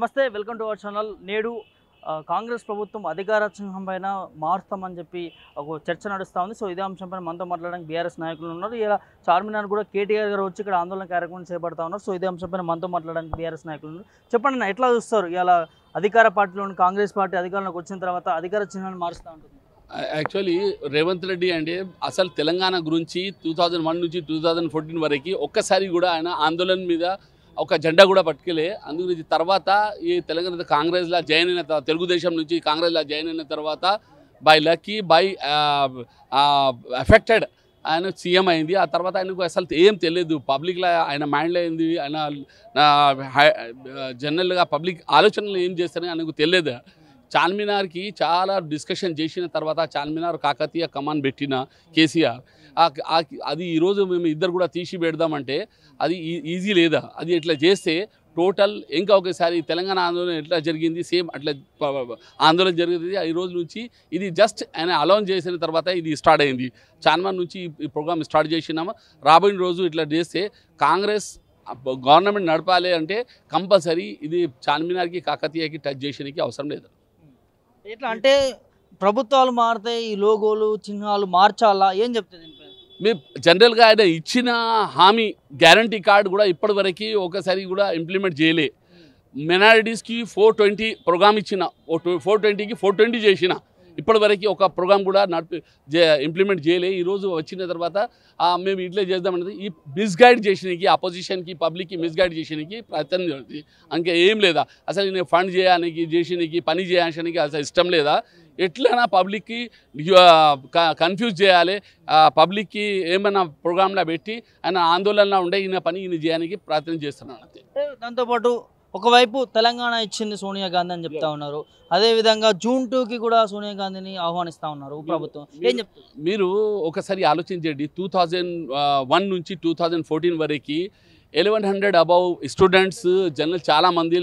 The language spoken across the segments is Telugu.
నమస్తే, వెల్కమ్ టు అవర్ ఛానల్. నేడు కాంగ్రెస్ ప్రభుత్వం అధికార సింహం పైన మారుస్తామని చెప్పి ఒక చర్చ నడుస్తూ ఉంది. సో ఇదే అంశంపైన మనతో మాట్లాడడానికి బీఆర్ఎస్ నాయకులు ఉన్నారు. ఇలా చార్మినార్ కూడా కేటీఆర్ గారు వచ్చి ఇక్కడ ఆందోళన కార్యక్రమం చేపడతా ఉన్నారు. సో ఇదే అంశంపైన మనతో మాట్లాడడానికి బీఆర్ఎస్ నాయకులు ఉన్నారు. చెప్పండి అన్న, ఎట్లా చూస్తారు ఇలా అధికార పార్టీలోని కాంగ్రెస్ పార్టీ అధికారంలోకి వచ్చిన తర్వాత అధికార చిహ్నాన్ని మారుస్తూ ఉంటుంది? యాక్చువల్లీ రేవంత్ రెడ్డి అంటే అసలు తెలంగాణ గురించి 2001 నుంచి 2014 వరకు ఒక్కసారి కూడా ఆయన ఆందోళన మీద ఒక జెండా కూడా పట్టుకెళ్ళే. అందు గురించి తర్వాత ఈ తెలంగాణ కాంగ్రెస్లో జాయిన్ అయిన తెలుగుదేశం నుంచి కాంగ్రెస్లో జాయిన్ అయిన తర్వాత బై లక్కీ బై ఎఫెక్టెడ్ ఆయన సీఎం అయింది. ఆ తర్వాత ఆయనకు అసలు ఏం తెలియదు, పబ్లిక్లో ఆయన మైండ్లో అయింది, ఆయన జనరల్గా పబ్లిక్ ఆలోచనలు ఏం చేస్తారని ఆయనకు తెలియదు. చార్మినార్కి చాలా డిస్కషన్ చేసిన తర్వాత చార్మినార్ కాకతీయ కమాన్ పెట్టిన కేసీఆర్ అది ఈరోజు మేము ఇద్దరు కూడా తీసి పెడదామంటే అది ఈజీ లేదా? అది ఇట్లా చేస్తే టోటల్ ఇంకా ఒకసారి తెలంగాణ ఆందోళన ఎట్లా జరిగింది సేమ్ అట్లా ఆందోళన జరిగింది. ఈ రోజు నుంచి ఇది జస్ట్ ఆయన అలౌన్ చేసిన తర్వాత ఇది స్టార్ట్ అయింది. చార్మినార్ నుంచి ఈ ప్రోగ్రామ్ స్టార్ట్ చేసినాము. రాబోయే రోజు ఇట్లా చేస్తే కాంగ్రెస్ గవర్నమెంట్ నడపాలి అంటే కంపల్సరీ ఇది చార్మినార్కి కాకతీయకి టచ్ చేసేకి అవసరం లేదు. ఎట్లా అంటే ప్రభుత్వాలు మారితే ఈ లోగోలు చిహ్నాలు మార్చాలా, ఏం చెప్తుంది? మీరు జనరల్గా ఆయన ఇచ్చిన హామీ గ్యారంటీ కార్డు కూడా ఇప్పటివరకు ఒకసారి కూడా ఇంప్లిమెంట్ చేయలే. మైనారిటీస్కి 420 ప్రోగ్రామ్ ఇచ్చిన, 420కి 420 చేసిన, ఇప్పటివరకు ఒక ప్రోగ్రామ్ కూడా ఇంప్లిమెంట్ చేయలే. ఈరోజు వచ్చిన తర్వాత మేము ఇట్లా చేద్దామన్నది ఈ మిస్గైడ్ చేసినకి అపోజిషన్కి పబ్లిక్కి మిస్గైడ్ చేసినకి ప్రయత్నం చేస్తుంది. ఇంకా ఏం లేదా, అసలు నేను ఫండ్ చేయడానికి చేసినకి పని చేయడానికి అసలు ఇష్టం లేదా? ఎట్లైనా పబ్లిక్కి కన్ఫ్యూజ్ చేయాలి, పబ్లిక్కి ఏమైనా ప్రోగ్రాంలో పెట్టి ఆయన ఆందోళనలో ఉండే ఈయన పని ఈయన చేయడానికి ప్రయత్నం చేస్తున్నాను అంతే. దాంతోపాటు ఒకవైపు తెలంగాణ ఇచ్చింది సోనియా గాంధీ అని చెప్తా ఉన్నారు, అదేవిధంగా June 2కి కూడా సోనియా గాంధీని ఆహ్వానిస్తూ ఉన్నారు ప్రభుత్వం. ఏం చెప్తారు? మీరు ఒకసారి ఆలోచించండి, 2001 నుంచి 2014 వరకు 1100 అబౌవ్ స్టూడెంట్స్ జనరల్ చాలామంది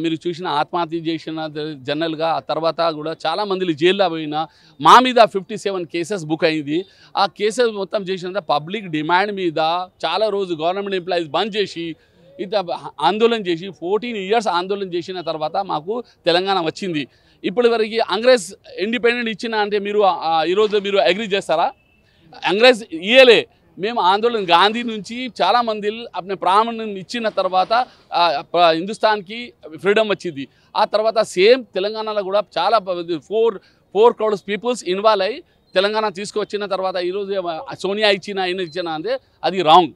మీరు చూసిన ఆత్మహత్య చేసిన జనరల్గా. ఆ తర్వాత కూడా చాలామంది జైల్లో పోయినా మా మీద 57 కేసెస్ బుక్ అయింది. ఆ కేసెస్ మొత్తం చేసిన పబ్లిక్ డిమాండ్ మీద చాలా రోజు గవర్నమెంట్ ఎంప్లాయీస్ బంద్ చేసి ఇంత ఆందోళన చేసి 14 ఇయర్స్ ఆందోళన చేసిన తర్వాత మాకు తెలంగాణ వచ్చింది. ఇప్పటి వరకు కాంగ్రెస్ ఇండిపెండెంట్ ఇచ్చిన అంటే మీరు ఈరోజు మీరు అగ్రీ చేస్తారా? కాంగ్రెస్ ఇయ్యలే. మేము ఆందోళన గాంధీ నుంచి చాలామంది అప్పుడు ప్రాణం ఇచ్చిన తర్వాత హిందుస్థాన్కి ఫ్రీడమ్ వచ్చింది. ఆ తర్వాత సేమ్ తెలంగాణలో కూడా చాలా 4 crores పీపుల్స్ ఇన్వాల్వ్ అయ్యి తెలంగాణ తీసుకొచ్చిన తర్వాత ఈరోజు సోనియా ఇచ్చిన ఆయన ఇచ్చిన అంటే అది రాంగ్.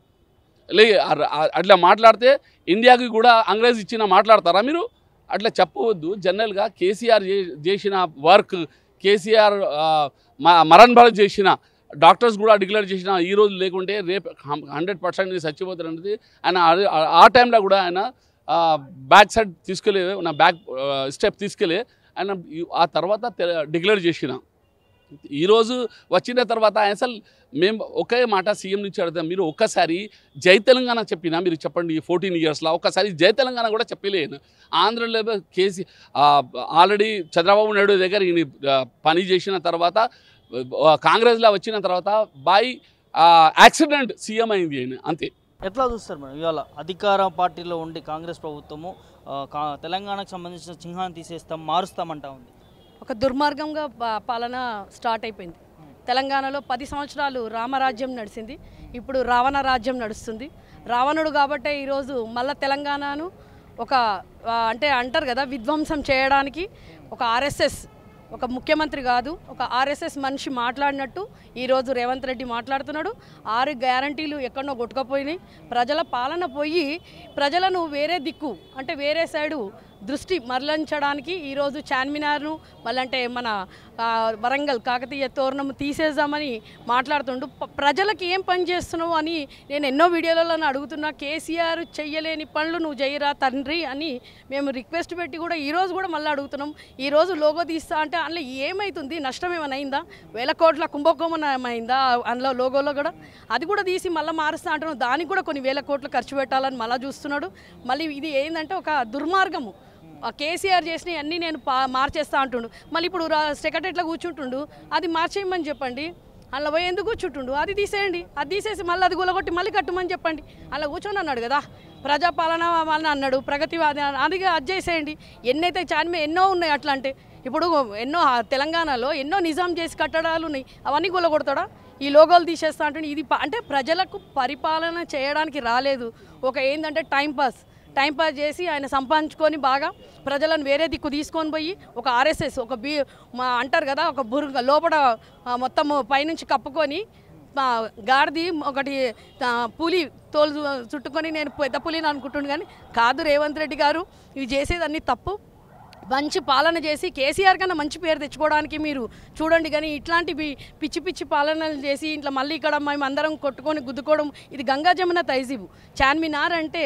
అట్లా మాట్లాడితే ఇండియాకి కూడా కాంగ్రెస్ ఇచ్చిన మాట్లాడతారా మీరు? అట్లా చెప్పవద్దు. జనరల్గా కేసీఆర్ చేసిన వర్క్, కేసీఆర్ మరణ్ భరత్ చేసిన, డాక్టర్స్ కూడా డిక్లేర్ చేసిన ఈరోజు లేకుంటే రేపు 100% చచ్చిపోతారనేది ఆయన ఆ టైంలో కూడా ఆయన బ్యాక్ సైడ్ తీసుకెళ్ళే, నా బ్యాక్ స్టెప్ తీసుకెళ్ళి ఆయన ఆ తర్వాత డిక్లేర్ చేసిన. ఈరోజు వచ్చిన తర్వాత అసలు మేము ఒకే మాట సీఎం నుంచి అడుగుతాం, మీరు ఒక్కసారి జై తెలంగాణ చెప్పినా మీరు చెప్పండి. 14 ఇయర్స్లో ఒక్కసారి జై తెలంగాణ కూడా చెప్పలేను. ఆంధ్రలో ఆల్రెడీ చంద్రబాబు నాయుడు దగ్గర ఈయన పని చేసిన తర్వాత కాంగ్రెస్లో వచ్చిన తర్వాత బై యాక్సిడెంట్ సీఎం అయింది ఆయన, అంతే. ఎట్లా చూస్తారు మేడం ఇవాళ అధికార పార్టీలో ఉండి కాంగ్రెస్ ప్రభుత్వము తెలంగాణకు సంబంధించిన చిహ్నాన్ని తీసేస్తాం, మారుస్తామంటా ఉంది? ఒక దుర్మార్గంగా పాలన స్టార్ట్ అయిపోయింది. తెలంగాణలో 10 సంవత్సరాలు రామరాజ్యం నడిచింది, ఇప్పుడు రావణ రాజ్యం నడుస్తుంది. రావణుడు కాబట్టే ఈరోజు మళ్ళీ తెలంగాణను ఒక అంటే అంటారు కదా, విధ్వంసం చేయడానికి ఒక ఆర్ఎస్ఎస్, ఒక ముఖ్యమంత్రి కాదు ఒక ఆర్ఎస్ఎస్ మనిషి మాట్లాడినట్టు ఈరోజు రేవంత్ రెడ్డి మాట్లాడుతున్నాడు. 6 గ్యారంటీలు ఎక్కడో కొట్టుకుపోయినాయి. ప్రజల పాలన పోయి ప్రజలను వేరే దిక్కు అంటే వేరే సైడు దృష్టి మరలించడానికి ఈరోజు చార్మినార్ను మళ్ళంటే మన వరంగల్ కాకతీయ తోరణం తీసేద్దామని మాట్లాడుతుండు. ప్రజలకు ఏం పని చేస్తున్నావు అని నేను ఎన్నో వీడియోలలో అడుగుతున్నా. కేసీఆర్ చెయ్యలేని పనులు నువ్వు చేయరా తండ్రి అని మేము రిక్వెస్ట్ పెట్టి కూడా ఈరోజు కూడా మళ్ళీ అడుగుతున్నాం. ఈరోజు లోగో తీస్తా అంటే అందులో ఏమవుతుంది, నష్టం ఏమైనా అయిందా? 1000 కోట్ల కుంభకోణం అయిందా అందులో లోగోలో కూడా? అది కూడా తీసి మళ్ళీ మారుస్తా అంటున్నాం. దానికి కూడా కొన్ని 1000 కోట్లు ఖర్చు పెట్టాలని మళ్ళీ చూస్తున్నాడు. మళ్ళీ ఇది ఏంటంటే ఒక దుర్మార్గము. కేసీఆర్ చేసినవి అన్నీ నేను మార్చేస్తా అంటుండు. మళ్ళీ ఇప్పుడు సెక్రటరీలో కూర్చుంటుండు, అది మార్చేయమని చెప్పండి. అలా పోయి ఎందుకు కూర్చుంటుండు, అది తీసేయండి. అది తీసేసి మళ్ళీ అది గులగొట్టి మళ్ళీ కట్టమని చెప్పండి. అలా కూర్చొని అన్నాడు కదా. ప్రజాపాలన అని అన్నాడు, ప్రగతివాది అది చేసేయండి. ఎన్నైతే ఎన్నో ఉన్నాయి అట్లా అంటే. ఇప్పుడు ఎన్నో తెలంగాణలో ఎన్నో నిజాం చేసి కట్టడాలు ఉన్నాయి, అవన్నీ కూలగొడతాడా? ఈ లోగోలు తీసేస్తా అంటే ఇది అంటే ప్రజలకు పరిపాలన చేయడానికి రాలేదు. ఒక ఏంటంటే టైంపాస్ చేసి ఆయన సంపాదించుకొని బాగా ప్రజలను వేరే దిక్కు తీసుకొని పోయి ఒక ఆర్ఎస్ఎస్ ఒక అంటారు కదా, ఒక బుర్గ లోపల మొత్తం పైనుంచి కప్పుకొని గాడిది ఒకటి పులి తోలు చుట్టుకొని నేను పెద్ద పులిని అనుకుంటున్నాను. కానీ కాదు, రేవంత్ రెడ్డి గారు ఇవి చేసేది అన్నీ తప్పు. మంచి పాలన చేసి కేసీఆర్ కన్నా మంచి పేరు తెచ్చుకోవడానికి మీరు చూడండి. కానీ ఇట్లాంటివి పిచ్చి పాలనలు చేసి ఇంట్లో మళ్ళీ ఇక్కడ మేము అందరం కొట్టుకొని గుద్దుకోవడం, ఇది గంగా జమున తహజీబు. చార్మినార్ అంటే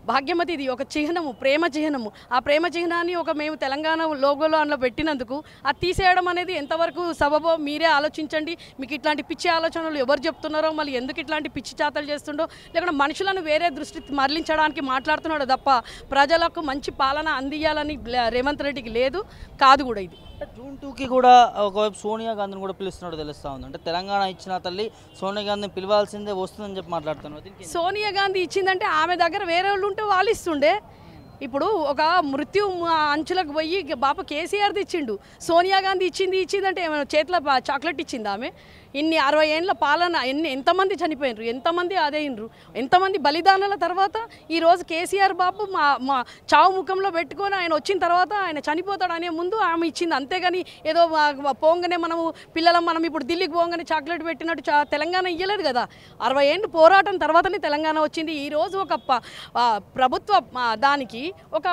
భాగ్యమతిది ఒక చిహ్నము, ప్రేమ చిహ్నము. ఆ ప్రేమ చిహ్నాన్ని మేము తెలంగాణ లోగోలో అందులో పెట్టినందుకు అది తీసేయడం అనేది ఎంతవరకు సబబో మీరే ఆలోచించండి. మీకు ఇట్లాంటి పిచ్చి ఆలోచనలు ఎవరు చెప్తున్నారో, మళ్ళీ ఎందుకు ఇట్లాంటి పిచ్చి చాతలు చేస్తుండో, లేకుండా మనుషులను వేరే దృష్టి మరలించడానికి మాట్లాడుతున్నాడు తప్ప ప్రజలకు మంచి పాలన అందియాలని రేవంత్ రెడ్డికి లేదు, కాదు కూడా. ఇది జూన్ 2కి కూడా ఒకవైపు సోనియా గాంధీని కూడా పిలుస్తున్నాడు తెలుస్తూ ఉంది. అంటే తెలంగాణ ఇచ్చిన తల్లి సోనియా గాంధీని పిలవాల్సిందే వస్తుందని చెప్పి మాట్లాడుతున్నారు. సోనియా గాంధీ ఇచ్చిందంటే ఆమె దగ్గర వేరే వాళ్ళు ఉంటే వాళ్ళు ఇస్తుండే. ఇప్పుడు ఒక మృత్యు అంచులకు పోయి బాప కేసీఆర్ది ఇచ్చిండు, సోనియా గాంధీ ఇచ్చిందంటే ఏమైనా చేతిలో చాక్లెట్ ఇచ్చింది ఆమె? ఇన్ని 60 ఏళ్ళ పాలన ఎంతమంది చనిపోయినరు, ఎంతమంది అదేయినరు, ఎంతమంది బలిదానాల తర్వాత ఈరోజు కేసీఆర్ బాబు మా చావు ముఖంలో పెట్టుకొని ఆయన వచ్చిన తర్వాత ఆయన చనిపోతాడు అనే ముందు ఆమె ఇచ్చింది. అంతేగాని ఏదో పోంగానే మనం ఇప్పుడు ఢిల్లీకి పోగానే చాక్లెట్ పెట్టినట్టు తెలంగాణ ఇయ్యలేదు కదా. 60 ఏళ్ళు పోరాటం తర్వాతనే తెలంగాణ వచ్చింది. ఈరోజు ఒక ప్రభుత్వ దానికి ఒక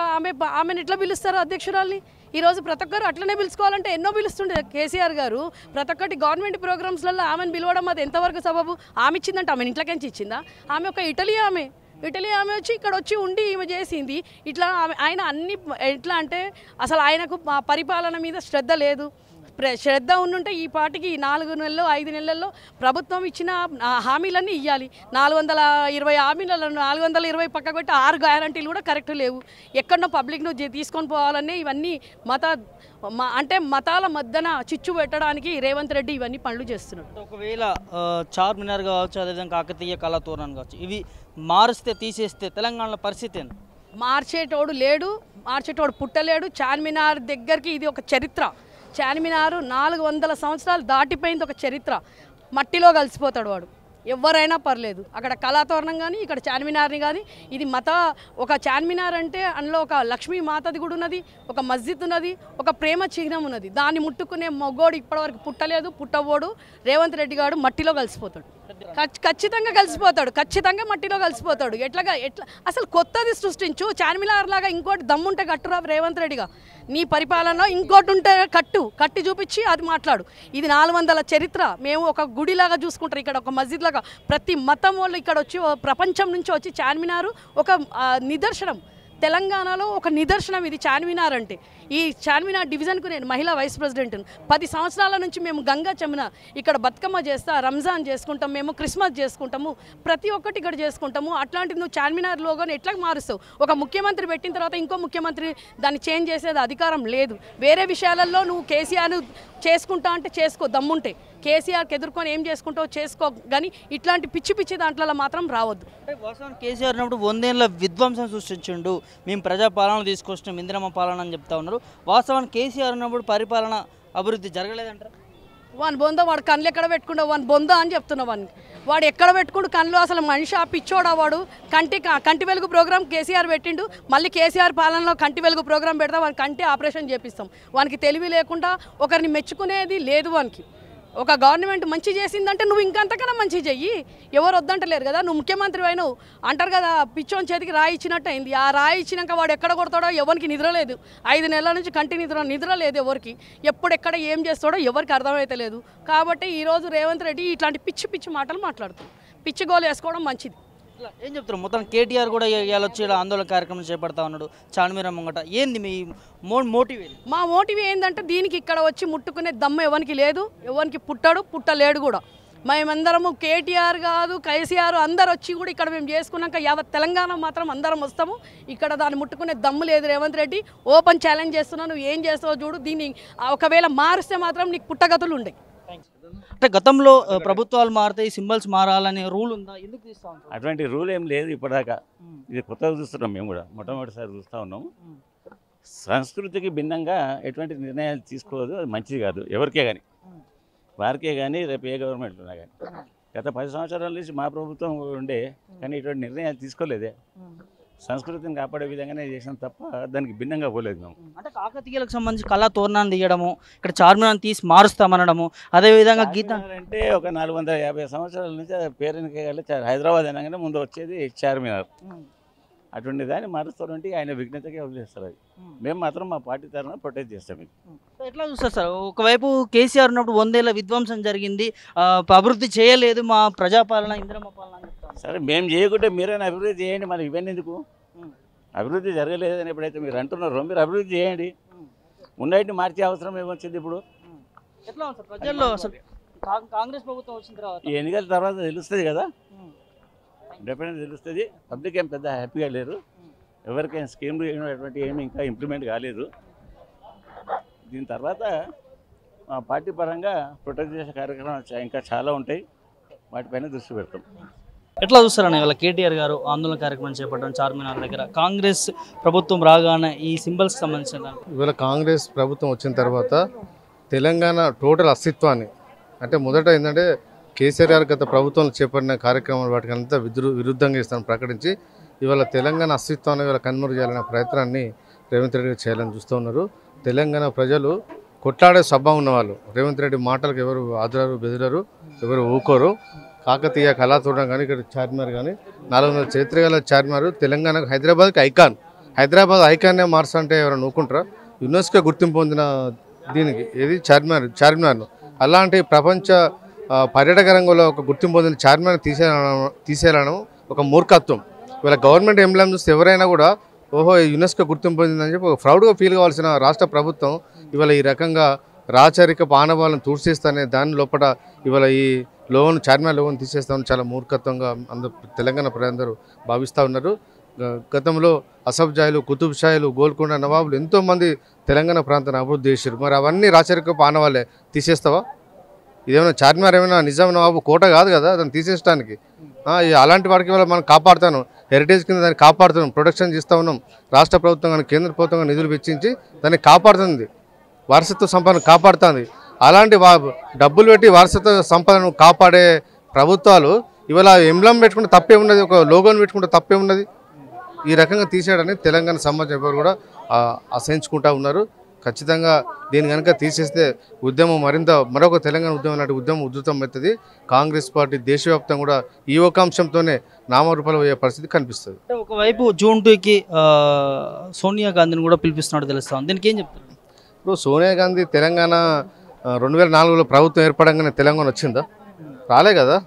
ఆమెను ఎట్లా పిలుస్తారు అధ్యక్షురాల్ని? ఈరోజు ప్రతి ఒక్కరు అట్లనే పిలుచుకోవాలంటే ఎన్నో పిలుస్తుండే కేసీఆర్ గారు. ప్రతి ఒక్కటి గవర్నమెంట్ ప్రోగ్రామ్స్లలో ఆమెను పిలవడం అది ఎంతవరకు సబబు? ఆమె ఇచ్చిందంటే ఆమె ఇంట్లోకించి ఇచ్చిందా? ఆమె ఒక ఇటలీ ఆమె వచ్చి ఇక్కడ వచ్చి ఉండి ఈమె చేసింది. ఇట్లా ఆయన అన్ని ఎట్లా అంటే అసలు ఆయనకు పరిపాలన మీద శ్రద్ధ లేదు. శ్రద్ధ ఉండుంటే ఈ పాటికి 4 నెలలు 5 నెలల్లో ప్రభుత్వం ఇచ్చిన హామీలన్నీ ఇవ్వాలి. 420 హామీలలో 420 పక్క పెట్టి 6 గ్యారంటీలు కూడా కరెక్ట్ లేవు. ఎక్కడో పబ్లిక్ను తీసుకొని పోవాలనే ఇవన్నీ అంటే మతాల మధ్యన చిచ్చు పెట్టడానికి రేవంత్ రెడ్డి ఇవన్నీ పనులు చేస్తున్నాడు. ఒకవేళ చార్మినార్ కావచ్చు, అదేవిధంగా కాకతీయ కళాతోరణం కావచ్చు, ఇవి మారుస్తే తీసేస్తే తెలంగాణలో పరిస్థితి ఏంటి? మార్చేటోడు లేడు, మార్చేటోడు పుట్టలేడు. చార్మినార్ దగ్గరికి ఇది ఒక చరిత్ర. చార్మినారు 400 సంవత్సరాలు దాటిపోయింది, ఒక చరిత్ర. మట్టిలో కలిసిపోతాడు వాడు, ఎవరైనా పర్లేదు. అక్కడ కళాతోరణం కానీ ఇక్కడ చార్మినార్ని కానీ ఇది ఒక చార్మినార్ అంటే అందులో ఒక లక్ష్మీ మాతది కూడా ఉన్నది, ఒక మస్జిద్ ఉన్నది, ఒక ప్రేమ చిహ్నం ఉన్నది. దాన్ని ముట్టుకునే మొగ్గోడు ఇప్పటివరకు పుట్టలేదు, పుట్టబోడు. రేవంత్ రెడ్డి గారు మట్టిలో కలిసిపోతాడు, ఖచ్చితంగా కలిసిపోతాడు, ఖచ్చితంగా మట్టిలో కలిసిపోతాడు. ఎట్లా అసలు కొత్తది సృష్టించు. చార్మినార్ లాగా ఇంకోటి దమ్ముంటే కట్టురా రేవంత్ రెడ్డిగా. నీ పరిపాలనలో ఇంకోటి ఉంటే కట్టి చూపించి అది మాట్లాడు. ఇది 400 చరిత్ర. మేము ఒక గుడిలాగా చూసుకుంటారు, ఇక్కడ ఒక మస్జిద్ లాగా. ప్రతి మతం వాళ్ళు ఇక్కడ వచ్చి ప్రపంచం నుంచి వచ్చి చార్మినారు ఒక నిదర్శనం. తెలంగాణలో ఒక నిదర్శనం ఇది చార్మినార్ అంటే. ఈ చార్మినార్ డివిజన్కు నేను మహిళా వైస్ ప్రెసిడెంట్ను. 10 సంవత్సరాల నుంచి మేము గంగా జమున ఇక్కడ బతుకమ్మ చేస్తా, రంజాన్ చేసుకుంటాం, మేము క్రిస్మస్ చేసుకుంటాము, ప్రతి ఒక్కటి ఇక్కడ చేసుకుంటాము. అట్లాంటిది నువ్వు చార్మినార్ లోగోని ఎట్లా మారుస్తావు? ఒక ముఖ్యమంత్రి పెట్టిన తర్వాత ఇంకో ముఖ్యమంత్రి దాన్ని చేంజ్ చేసేది అధికారం లేదు. వేరే విషయాలలో నువ్వు కేసీఆర్ చేసుకుంటా అంటే చేసుకో, దమ్ముంటే. కేసీఆర్కి ఎదుర్కొని ఏం చేసుకుంటావు చేసుకో, కానీ ఇట్లాంటి పిచ్చి దాంట్లో మాత్రం రావద్దు. అంటే వాస్తవం కేసీఆర్ ఉన్నప్పుడు 100 ఏళ్ళ విధ్వంసం సృష్టించిండు, మేము ప్రజాపాలన తీసుకొచ్చినాం, ఇందిరమ్మ పాలన అని చెప్తా ఉన్నారు. వాస్తవానికి కేసీఆర్ ఉన్నప్పుడు పరిపాలన అభివృద్ధి జరగలేదంటారు? వాని బొంద వాడు కళ్ళు ఎక్కడ పెట్టుకుంటా, వాని బొంద అని చెప్తున్నా. వాడు ఎక్కడ పెట్టుకుంటూ కళ్ళు, అసలు మనిషి ఆ పిచ్చోడా వాడు. కంటి వెలుగు ప్రోగ్రాం కేసీఆర్ పెట్టిండు, మళ్ళీ కేసీఆర్ పాలనలో కంటి వెలుగు ప్రోగ్రాం పెడతా వానికి కంటి ఆపరేషన్ చేపిస్తాం. వానికి తెలివి లేకుండా ఒకరిని మెచ్చుకునేది లేదు. వానికి ఒక గవర్నమెంట్ మంచి చేసిందంటే నువ్వు ఇంకంతకన్నా మంచి చెయ్యి, ఎవరు వద్దంటలేరు కదా. నువ్వు ముఖ్యమంత్రి అయినావు అంటారు కదా, పిచ్చోని చేతికి రాయి ఇచ్చినట్టు అయింది. ఆ రాయి ఇచ్చినాక వాడు ఎక్కడ కొడతాడో ఎవరికి నిద్ర లేదు. 5 నెలల నుంచి కంటి నిద్ర లేదు ఎవరికి. ఎప్పుడెక్కడ ఏం చేస్తాడో ఎవరికి అర్థమైతే లేదు. కాబట్టి ఈరోజు రేవంత్ రెడ్డి ఇట్లాంటి పిచ్చి మాటలు మాట్లాడుతాడు. పిచ్చి గోలు వేసుకోవడం మంచిది. ఏం చెప్తారు? మొత్తం కేటీఆర్ కూడా ఇవాళ వచ్చి ఇలా ఆందోళన కార్యక్రమం చేపడతా ఉన్నాడు చార్మినార్ ముంగట. ఏంది మీ మోటివ్? మా మోటివ్ ఏంటంటే దీనికి ఇక్కడ వచ్చి ముట్టుకునే దమ్ము ఎవరికి లేదు, ఎవరికి పుట్టలేడు కూడా. మేమందరము కేటీఆర్ కాదు కేసీఆర్ అందరు వచ్చి కూడా ఇక్కడ మేము చేసుకున్నాక యావత్ తెలంగాణ మాత్రం అందరం వస్తాము. ఇక్కడ దాన్ని ముట్టుకునే దమ్ము లేదు రేవంత్ రెడ్డి. ఓపెన్ ఛాలెంజ్ చేస్తున్నాను, నువ్వు ఏం చేస్తావో చూడు. దీన్ని ఒకవేళ మారిస్తే మాత్రం నీకు పుట్టగతులు ఉండయి. అంటే గతంలో ప్రభుత్వాలు మారితే ఈ సింబల్స్ మారాలనే రూల్ ఉందా, ఎందుకు తీస్తా ఉంటారు? అటువంటి రూల్ ఏం లేదు ఇప్పటిదాకా. ఇది కొత్తగా చూస్తున్నాం, మేము కూడా మొట్టమొదటిసారి చూస్తూ ఉన్నాము. సంస్కృతికి భిన్నంగా ఎటువంటి నిర్ణయాలు తీసుకోవద్దు, అది మంచిది కాదు ఎవరికే కానీ, వారికే కానీ రేపు ఏ గవర్నమెంట్ ఉన్నా కానీ. గత 10 సంవత్సరాల నుంచి మా ప్రభుత్వం ఉండే కానీ ఇటువంటి నిర్ణయాలు తీసుకోలేదే. సంస్కృతిని కాపాడే విధంగానే చేసాం తప్ప దానికి భిన్నంగా పోలేదు మేము. అంటే కాకతీయులకు సంబంధించి కళా తోరణాన్ని తీయడము, ఇక్కడ చార్మినార్ని తీసి మారుస్తామనడము, అదేవిధంగా గీత అంటే ఒక 450 సంవత్సరాల నుంచి పేరునికే హైదరాబాద్ అనగానే ముందు వచ్చేది చార్మినార్. అటువంటి దాన్ని మారుస్తారంటే ఆయన విఘ్నతకే వదిలేస్తారు. అది మేము మాత్రం మా పార్టీ తరఫున ప్రొటెక్ట్ చేస్తాం. ఎట్లా చూస్తారు సార్? ఒకవైపు కేసీఆర్ ఉన్నప్పుడు 100 ఏళ్ల విధ్వంసం జరిగింది, అభివృద్ధి చేయలేదు మా ప్రజాపాలన ఇందిరమ్మ పాలన అని చెప్తారు. సరే, మేము చేయకుంటే మీరైనా అభివృద్ధి చేయండి, మరి ఇవన్నీ ఎందుకు? అభివృద్ధి జరగలేదని ఎప్పుడైతే మీరు అంటున్నారో మీరు అభివృద్ధి చేయండి. ఉన్నటిని మార్చే అవసరం ఏమొచ్చింది ఇప్పుడు? ఎట్లా ఉంది సార్ ప్రజల్లో అసలు కాంగ్రెస్ ప్రభుత్వం వచ్చిన తర్వాత? ఈ ఎన్నికల తర్వాత తెలుస్తుంది కదా, డెఫినెట్గా తెలుస్తుంది. పబ్లిక్ ఏం పెద్ద హ్యాపీగా లేరు, ఎవరికైనా స్కీమ్లు అటువంటి ఏమి ఇంకా ఇంప్లిమెంట్ కాలేదు. దీని తర్వాత పార్టీ పరంగా ప్రొటెక్ట్ చేసే కార్యక్రమాలు ఇంకా చాలా ఉంటాయి, వాటిపైన దృష్టి పెడతాం. ఎట్లా చూస్తారని ఇవాళ కేటీఆర్ గారు ఆందోళన కార్యక్రమం చేపట్టడం చార్మినార్ దగ్గర, కాంగ్రెస్ ప్రభుత్వం రాగానే ఈ సింబల్స్కి సంబంధించిన ఇవాళ కాంగ్రెస్ ప్రభుత్వం వచ్చిన తర్వాత తెలంగాణ టోటల్ అస్తిత్వాన్ని, అంటే మొదట ఏంటంటే కేసీఆర్ గారు గత ప్రభుత్వంలో చేపట్టిన కార్యక్రమాలు వాటికి అంతా విరుద్ధంగా ఇస్తాను ప్రకటించి ఇవాళ తెలంగాణ అస్తిత్వాన్ని ఇవాళ కన్మరు చేయాలనే ప్రయత్నాన్ని రేవంత్ రెడ్డి గారు చేయాలని చూస్తూ ఉన్నారు. తెలంగాణ ప్రజలు కొట్లాడే స్వభావం ఉన్నవాళ్ళు. రేవంత్ రెడ్డి మాటలకు ఎవరు ఆదరరు, బెదిరరు, ఎవరు ఊకోరు. కాకతీయ కళాతోరణం కానీ ఇక్కడ చార్మినార్ కానీ 400 చరిత్ర గల చార్మినార్ తెలంగాణకు హైదరాబాద్కి ఐకాన్. హైదరాబాద్ ఐకాన్నే మార్చంటే ఎవరైనా నూకుంటారా? యునెస్కో గుర్తింపు పొందిన దీనికి ఏది చార్మినార్ను అలాంటి ప్రపంచ పర్యాటక రంగంలో ఒక గుర్తింపు పొందిన చార్మినార్ తీసేయడం ఒక మూర్ఖత్వం. ఇవాళ గవర్నమెంట్ ఎంబ్లెమ్ చూస్తే ఎవరైనా కూడా ఓహో యునెస్కో గుర్తింపు పొందిందని చెప్పి ఒక ప్రౌడ్గా ఫీల్ కావాల్సిన రాష్ట్ర ప్రభుత్వం ఇవాళ ఈ రకంగా రాచరిక ఆనవాళ్ళను తూర్చేస్తానే దాని లోపల ఇవాళ ఈ చార్మినార్ లోగోను తీసేస్తామని చాలా మూర్ఖత్వంగా తెలంగాణ ప్రజలందరూ భావిస్తూ ఉన్నారు. గతంలో అసఫ్ జాయిలు, కుతుబ్ షాయిలు, గోల్కొండ నవాబులు ఎంతోమంది తెలంగాణ ప్రాంతాన్ని అభివృద్ధి చేశారు. మరి అవన్నీ రాచరిక ఆనవాళ్ళే తీసేస్తావా? ఇదేమైనా చార్మినార్ ఏమైనా నిజాం నవాబు కోట కాదు కదా దాన్ని తీసేయడానికి. అలాంటి వాటికి వల్ల మనం కాపాడుతాను, హెరిటేజ్ కింద దాన్ని కాపాడుతున్నాం, ప్రొటెక్షన్ చేస్తూ ఉన్నాం. రాష్ట్ర ప్రభుత్వం కానీ కేంద్ర ప్రభుత్వం కానీ నిధులు వెచ్చించి దాన్ని కాపాడుతుంది, వారసత్వ సంపదను కాపాడుతుంది. అలాంటి డబ్బులు పెట్టి వారసత్వ సంపదను కాపాడే ప్రభుత్వాలు ఇవాళ ఎంబ్లమ్ పెట్టుకుంటే తప్పే ఉన్నది, ఒక లోగోని పెట్టుకుంటే తప్పే ఉన్నది. ఈ రకంగా తీసేయడాన్ని తెలంగాణ సమాజం ఎవరు కూడా అసహించుకుంటూ ఉన్నారు. ఖచ్చితంగా దీన్ని కనుక తీసేస్తే ఉద్యమం మరొక తెలంగాణ ఉద్యమం లాంటి ఉద్యమం ఉధృతం అవుతుంది. కాంగ్రెస్ పార్టీ దేశవ్యాప్తంగా కూడా ఈ ఒక అంశంతోనే నామరూపాలు అయ్యే పరిస్థితి కనిపిస్తుంది. ఒకవైపు జూన్ 2కి సోనియా గాంధీని కూడా పిలిపిస్తున్నట్టు తెలుస్తాం, దీనికి ఏం చెప్తారు? ఇప్పుడు సోనియా గాంధీ తెలంగాణ 2004లో ప్రభుత్వం ఏర్పడంగానే తెలంగాణ వచ్చిందా? రాలే కదా.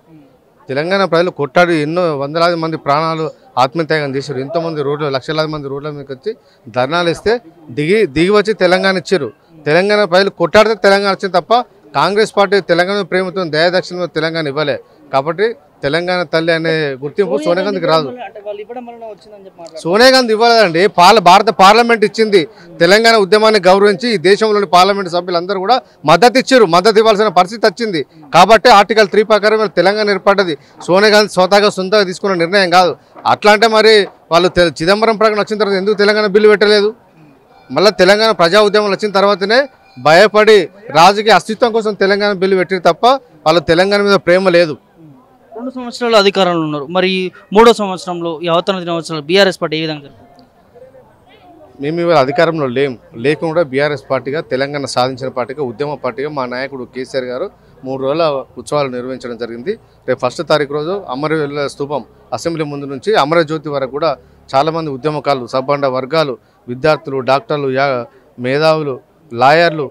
తెలంగాణ ప్రజలు కొట్టాడి ఎన్నో వందలాది మంది ప్రాణాలు ఆత్మత్యాగం చేశారు. ఎంతోమంది రోడ్లు, లక్షలాది మంది రోడ్ల మీదకి వచ్చి ధర్నాలు ఇస్తే దిగి వచ్చి తెలంగాణ ఇచ్చారు. తెలంగాణ ప్రజలు కొట్టాడితే తెలంగాణ వచ్చింది తప్ప కాంగ్రెస్ పార్టీ తెలంగాణ ప్రేమతో దయాదక్షిణ తెలంగాణ ఇవ్వలే. కాబట్టి తెలంగాణ తల్లి అనే గుర్తింపు సోనియా గాంధీకి రాదు. సోనియా గాంధీ ఇవ్వలేదండి, భారత పార్లమెంట్ ఇచ్చింది. తెలంగాణ ఉద్యమాన్ని గౌరవించి ఈ దేశంలోని పార్లమెంట్ సభ్యులందరూ కూడా మద్దతు ఇచ్చారు. మద్దతు ఇవ్వాల్సిన పరిస్థితి వచ్చింది. కాబట్టి ఆర్టికల్ 3 ప్రకారం తెలంగాణ ఏర్పడ్డది. సోనియా గాంధీ సొంతగా తీసుకున్న నిర్ణయం కాదు. అట్లా అంటే మరి వాళ్ళు చిదంబరం ప్రకటన వచ్చిన తర్వాత ఎందుకు తెలంగాణ బిల్లు పెట్టలేదు? మళ్ళీ తెలంగాణ ప్రజా ఉద్యమాలు వచ్చిన తర్వాతనే భయపడి రాజకీయ అస్తిత్వం కోసం తెలంగాణ బిల్లు పెట్టారు తప్ప వాళ్ళు తెలంగాణ మీద ప్రేమ లేదు. 2 సంవత్సరాలు అధికారంలో ఉన్నారు, మరి 3వ సంవత్సరంలో ఈ అవతరణ దినోత్సవాలు బీఆర్ఎస్ పార్టీ ఏ విధంగా? మేము ఇవాళ అధికారంలో లేకుండా బీఆర్ఎస్ పార్టీగా తెలంగాణ సాధించిన పార్టీగా ఉద్యమ పార్టీగా మా నాయకుడు కేసీఆర్ గారు 3 రోజుల ఉత్సవాలు నిర్వహించడం జరిగింది. రేపు 1వ తారీఖు రోజు అమరవీరుల స్తూపం అసెంబ్లీ ముందు నుంచి అమరజ్యోతి వరకు కూడా చాలామంది ఉద్యమకారులు, సబ్బండ వర్గాలు, విద్యార్థులు, డాక్టర్లు, మేధావులు, లాయర్లు,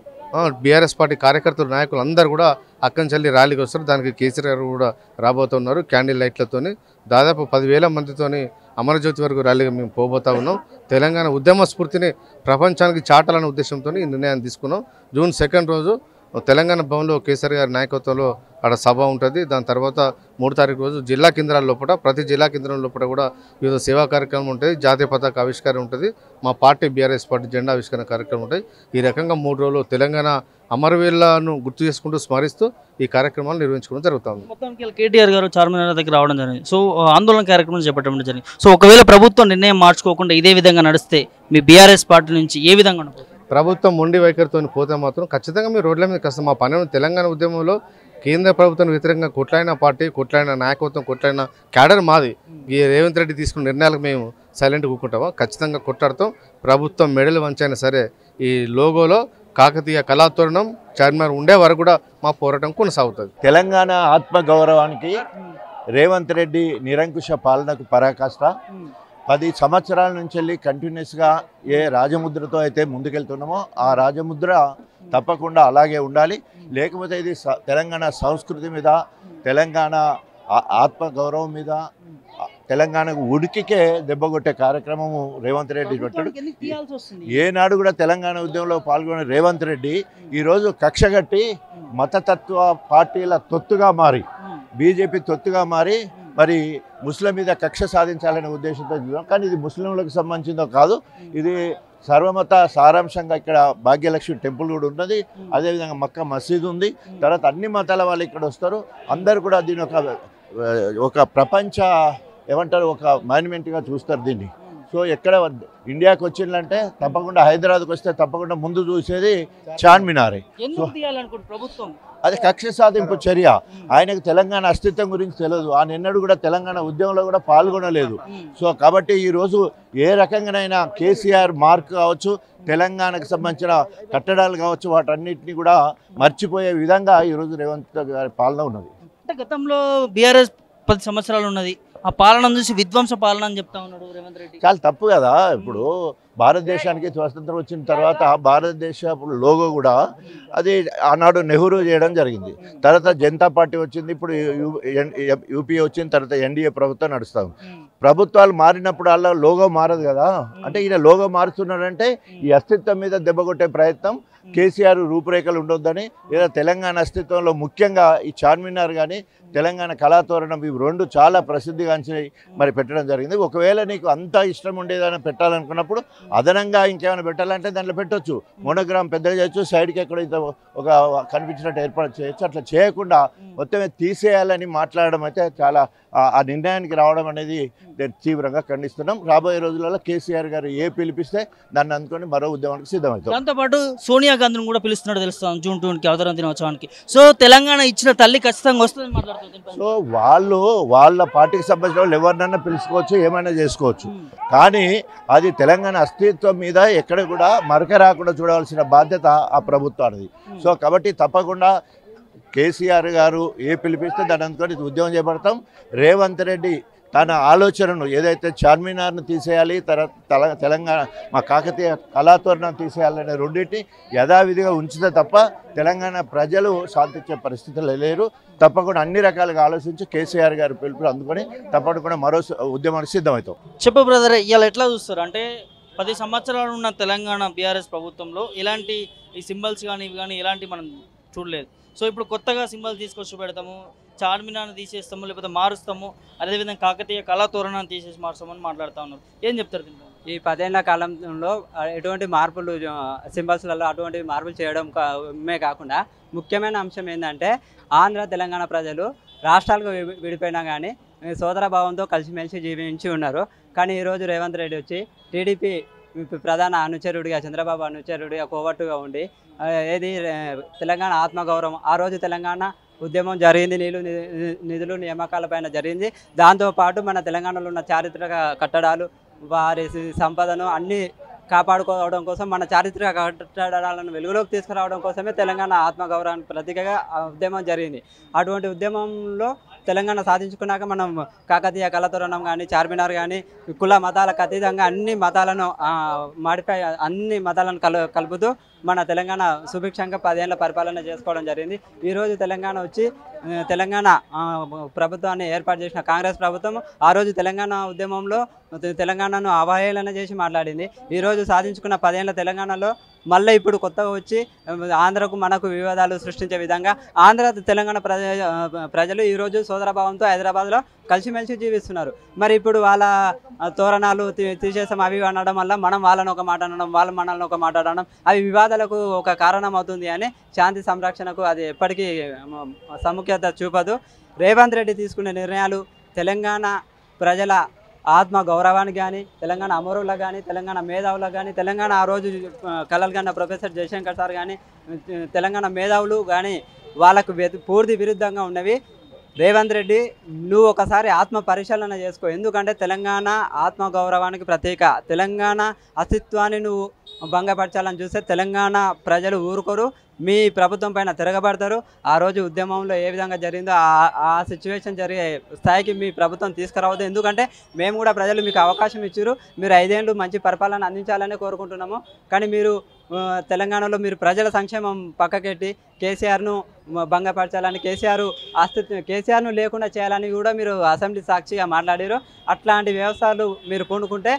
బీఆర్ఎస్ పార్టీ కార్యకర్తలు, నాయకులు అందరూ కూడా అక్కంచెల్లి ర్యాలీకి వస్తారు. దానికి కేసీఆర్ గారు కూడా రాబోతున్నారు. క్యాండిల్ లైట్లతోని దాదాపు 10,000 మందితోని అమరజ్యోతి వరకు ర్యాలీగా మేము పోబోతా ఉన్నాం. తెలంగాణ ఉద్యమ స్ఫూర్తిని ప్రపంచానికి చాటాలనే ఉద్దేశంతో ఈ నిర్ణయాన్ని తీసుకున్నాం. జూన్ 2 రోజు తెలంగాణ భవన్లో కేసీఆర్ గారి నాయకత్వంలో ఆడ సభ ఉంటుంది. దాని తర్వాత 3 తారీఖు రోజు జిల్లా కేంద్రాల లోపల ప్రతి జిల్లా కేంద్రం లోపల కూడా వివిధ సేవా కార్యక్రమం ఉంటుంది. జాతీయ పతాక ఆవిష్కరణ ఉంటుంది. మా పార్టీ బీఆర్ఎస్ పార్టీ జెండా ఆవిష్కరణ కార్యక్రమం ఉంటాయి. ఈ రకంగా 3 రోజులు తెలంగాణ అమరవీరులను గుర్తు చేసుకుంటూ స్మరిస్తూ ఈ కార్యక్రమాలు నిర్వహించుకోవడం జరుగుతుంది. మొత్తానికి కేటీఆర్ గారు చార్మినార్ దగ్గర రావడం జరిగింది. సో ఆందోళన కార్యక్రమం చేపట్టడం జరిగింది. సో ఒకవేళ ప్రభుత్వం నిర్ణయం మార్చుకోకుండా ఇదే విధంగా నడిస్తే మీ బీఆర్ఎస్ పార్టీ నుంచి ఏ విధంగా ఉంటుంది? ప్రభుత్వం మొండి వైఖరితో పోతే మాత్రం ఖచ్చితంగా మీరు రోడ్ల మీద కష్టం. మా పని తెలంగాణ ఉద్యమంలో కేంద్ర ప్రభుత్వానికి వ్యతిరేకంగా కొట్లాడిన పార్టీ, కొట్లాడిన నాయకత్వం, కొట్లాడిన క్యాడర్ మాది. ఈ రేవంత్ రెడ్డి తీసుకున్న నిర్ణయాలకు మేము సైలెంట్ కూకుంటామా? ఖచ్చితంగా కొట్లాడతాం. ప్రభుత్వం మెడలు వంచైనా సరే ఈ లోగోలో కాకతీయ కళాతోరణం చార్మినార్ ఉండే వరకు కూడా మా పోరాటం కొనసాగుతుంది. తెలంగాణ ఆత్మగౌరవానికి రేవంత్ రెడ్డి నిరంకుశ పాలనకు పరాకాష్ట. 10 సంవత్సరాల నుంచి వెళ్ళి కంటిన్యూస్గా ఏ రాజముద్రతో అయితే ముందుకెళ్తున్నామో ఆ రాజముద్ర తప్పకుండా అలాగే ఉండాలి. లేకపోతే ఇది తెలంగాణ సంస్కృతి మీద, తెలంగాణ ఆత్మగౌరవం మీద, తెలంగాణకు ఉడికికే దెబ్బగొట్టే కార్యక్రమము రేవంత్ రెడ్డి పెట్టాడు. ఏనాడు కూడా తెలంగాణ ఉద్యమంలో పాల్గొన్న రేవంత్ రెడ్డి ఈరోజు కక్షగట్టి మతతత్వ పార్టీల తొత్తుగా మారి, బీజేపీ తొత్తుగా మారి మరి ముస్లిం మీద కక్ష సాధించాలనే ఉద్దేశంతో చూద్దాం. కానీ ఇది ముస్లింలకు సంబంధించిందో కాదు, ఇది సర్వమత సారాంశంగా ఇక్కడ భాగ్యలక్ష్మి టెంపుల్ కూడా ఉన్నది. అదేవిధంగా మక్కా మసీదు ఉంది. తర్వాత అన్ని మతాల వాళ్ళు ఇక్కడ వస్తారు. అందరు కూడా దీని ఒక ప్రపంచ ఏమంటారు ఒక మాన్యుమెంట్గా చూస్తారు దీన్ని. సో ఎక్కడ ఇండియాకి వచ్చిందంటే తప్పకుండా హైదరాబాద్కి వస్తే తప్పకుండా ముందు చూసేది చార్మినారే. అది కక్ష సాధింపు చర్య. ఆయనకు తెలంగాణ అస్తిత్వం గురించి తెలియదు. ఆయన ఎన్నడూ కూడా తెలంగాణ ఉద్యమంలో కూడా పాల్గొనలేదు. సో కాబట్టి ఈరోజు ఏ రకంగానైనా కేసీఆర్ మార్క్ కావచ్చు, తెలంగాణకు సంబంధించిన కట్టడాలు కావచ్చు, వాటన్నిటిని కూడా మర్చిపోయే విధంగా ఈరోజు రేవంత్ గారి పాలన ఉన్నది. అంటే గతంలో బీఆర్ఎస్ 10 సంవత్సరాలు ఉన్నది, ఆ పాలన చూసి విధ్వంస పాలన అని చెప్తా ఉన్నాడు రేవంత్ రెడ్డి. చాలా తప్పు కదా. ఇప్పుడు భారతదేశానికి స్వతంత్రం వచ్చిన తర్వాత భారతదేశ లోగో కూడా అది ఆనాడు నెహ్రూ చేయడం జరిగింది. తర్వాత జనతా పార్టీ వచ్చింది, ఇప్పుడు యూపీఏ వచ్చిన తర్వాత ఎన్డీఏ ప్రభుత్వం నడుస్తాం. ప్రభుత్వాలు మారినప్పుడు అలా లోగో మారదు కదా. అంటే ఈయన లోగో మారుతున్నాడంటే ఈ అస్తిత్వం మీద దెబ్బకొట్టే ప్రయత్నం కేసీఆర్ రూపురేఖలు ఉండొద్దని, లేదా తెలంగాణ అస్తిత్వంలో ముఖ్యంగా ఈ చార్మినార్ కానీ తెలంగాణ కళాతోరణం ఇవి 2 చాలా ప్రసిద్ధిగాంచినవి మరి పెట్టడం జరిగింది. ఒకవేళ నీకు అంత ఇష్టం ఉండేదని పెట్టాలనుకున్నప్పుడు అదనంగా ఇంకేమైనా పెట్టాలంటే దాంట్లో పెట్టవచ్చు. మోనోగ్రామ్ పెద్దగా చేయొచ్చు, సైడ్కి ఎక్కడ ఒక కనిపించినట్టు ఏర్పాటు చేయొచ్చు. అట్లా చేయకుండా మొత్తమే తీసేయాలని మాట్లాడడం అయితే చాలా ఆ నిర్ణయానికి రావడం అనేది తీవ్రంగా ఖండిస్తున్నాం. రాబోయే రోజులలో కేసీఆర్ గారు ఏ పిలిపిస్తే దాన్ని అందుకొని మరో ఉద్యమానికి సిద్ధమవుతాం. దాంతోపాటు సోనియా గాంధీని కూడా పిలుస్తున్నాడు తెలుస్తాం జూన్ 2కి అవతరణ దినోత్సవానికి. సో తెలంగాణ ఇచ్చిన తల్లి ఖచ్చితంగా వస్తుందని మాట్లాడుతుంది. సో వాళ్ళ పార్టీకి సంబంధించిన వాళ్ళు ఎవరినైనా పిలుచుకోవచ్చు, ఏమైనా చేసుకోవచ్చు. కానీ అది తెలంగాణ అస్తిత్వం మీద ఎక్కడ కూడా మరక రాకుండా చూడవలసిన బాధ్యత ఆ ప్రభుత్వానికి. సో కాబట్టి తప్పకుండా కేసీఆర్ గారు ఏ పిలిపిస్తే దాన్ని అందుకొని ఉద్యమం చేపడతాం. రేవంత్ రెడ్డి తన ఆలోచనను ఏదైతే చార్మినార్ను తీసేయాలి, తెలంగాణ మా కాకతీయ కళాతోరణం తీసేయాలనే రెండింటిని యథావిధిగా ఉంచితే తప్ప తెలంగాణ ప్రజలు శాంతించే పరిస్థితులు లేరు. తప్పకుండా అన్ని రకాలుగా ఆలోచించి కేసీఆర్ గారు పిలుపులు అందుకొని తప్పకుండా మరో ఉద్యమానికి సిద్ధమవుతాం. చెప్పు బ్రదర్, ఇవాళ ఎట్లా చూస్తారు? అంటే 10 సంవత్సరాలు ఉన్న తెలంగాణ బీఆర్ఎస్ ప్రభుత్వంలో ఇలాంటి ఈ సింబల్స్ కానీ ఇవి కానీ ఇలాంటి మనం చూడలేదు. సో ఇప్పుడు కొత్తగా సింబల్ తీసుకొచ్చి పెడతాము, చార్మినార్ని తీసేస్తాము, లేకపోతే మారుస్తాము, అదేవిధంగా కాకతీయ కళాతోరణాన్ని తీసేసి మారుస్తామని మాట్లాడుతూ ఉన్నారు. ఏం చెప్తారు దీంట్లో? ఈ 10 ఏళ్ల కాలంలో ఎటువంటి మార్పులు సింబల్స్లలో అటువంటి మార్పులు చేయడం కాకుండా ముఖ్యమైన అంశం ఏంటంటే ఆంధ్ర తెలంగాణ ప్రజలు రాష్ట్రాలకు విడిపోయినా కానీ సోదర భావంతో కలిసిమెలిసి జీవించి ఉన్నారు. కానీ ఈరోజు రేవంత్ రెడ్డి వచ్చి టీడీపీ ప్రధాన అనుచరుడిగా, చంద్రబాబు అనుచరుడిగా కోవట్టుగా ఉండి ఏది తెలంగాణ ఆత్మగౌరవం, ఆ రోజు తెలంగాణ ఉద్యమం జరిగింది, నిధులు నియామకాలపైన జరిగింది. దాంతోపాటు మన తెలంగాణలో ఉన్న చారిత్రక కట్టడాలు, వారి సంపదను అన్నీ కాపాడుకోవడం కోసం, మన చారిత్రక కట్టడాలను వెలుగులోకి తీసుకురావడం కోసమే తెలంగాణ ఆత్మగౌరవానికి ప్రతీకగా ఉద్యమం జరిగింది. అటువంటి ఉద్యమంలో తెలంగాణ సాధించుకున్నాక మనం కాకతీయ కళాతోరణం కానీ, చార్మినార్ కానీ కుల మతాలకు అతీతంగా అన్ని మతాలను అన్ని మతాలను కలుపుతూ మన తెలంగాణ సుభిక్షంగా 10 ఏళ్ల పరిపాలన చేసుకోవడం జరిగింది. ఈరోజు తెలంగాణ వచ్చి తెలంగాణ ప్రభుత్వాన్ని ఏర్పాటు చేసిన కాంగ్రెస్ ప్రభుత్వం ఆ రోజు తెలంగాణ ఉద్యమంలో తెలంగాణను అవహేళన చేసి మాట్లాడింది. ఈరోజు సాధించుకున్న 10 ఏళ్ల తెలంగాణలో మళ్ళీ ఇప్పుడు కొత్తగా వచ్చి ఆంధ్రకు మనకు వివాదాలు సృష్టించే విధంగా ఆంధ్ర తెలంగాణ ప్రజలు ఈరోజు సోదరభావంతో హైదరాబాద్లో కలిసిమెలిసి జీవిస్తున్నారు. మరి ఇప్పుడు వాళ్ళ తోరణాలు తీసేసాం అవి అనడం వల్ల మనం వాళ్ళని ఒక మాట అనడం, వాళ్ళు మనల్ని ఒక మాట అనడం, అవి వివాదాలకు ఒక కారణం అవుతుంది అని శాంతి సంరక్షణకు అది ఎప్పటికీ ప్రాముఖ్యత చూపదు. రేవంత్ రెడ్డి తీసుకునే నిర్ణయాలు తెలంగాణ ప్రజల ఆత్మ గౌరవానికి కానీ, తెలంగాణ అమరులకు కానీ, తెలంగాణ మేధావులకు కానీ, తెలంగాణ ఆ రోజు కలలు కన్న ప్రొఫెసర్ జయశంకర్ సార్ కానీ, తెలంగాణ మేధావులు కానీ వాళ్ళకు పూర్తి విరుద్ధంగా ఉన్నవి. రేవంత్ రెడ్డి నువ్వు ఒకసారి ఆత్మ పరిశీలన చేసుకో. ఎందుకంటే తెలంగాణ ఆత్మ గౌరవానికి ప్రతీక. తెలంగాణ అస్తిత్వాన్ని నువ్వు భంగపరచాలని చూస్తే తెలంగాణ ప్రజలు ఊరుకోరు, మీ ప్రభుత్వం పైన తిరగబడతారు. ఆ రోజు ఉద్యమంలో ఏ విధంగా జరిగిందో ఆ సిచ్యువేషన్ జరిగే స్థాయికి మీ ప్రభుత్వం తీసుకురావద్దు. ఎందుకంటే మేము కూడా ప్రజలు మీకు అవకాశం ఇచ్చారు, మీరు 5 ఏళ్ళు మంచి పరిపాలన అందించాలని కోరుకుంటున్నాము. కానీ మీరు తెలంగాణలో మీరు ప్రజల సంక్షేమం పక్కకెట్టి కేసీఆర్ను భంగపరచాలని, కేసీఆర్ను లేకుండా చేయాలని కూడా మీరు అసెంబ్లీ సాక్షిగా మాట్లాడారు. అట్లాంటి వ్యవస్థలు మీరు పూనుకుంటే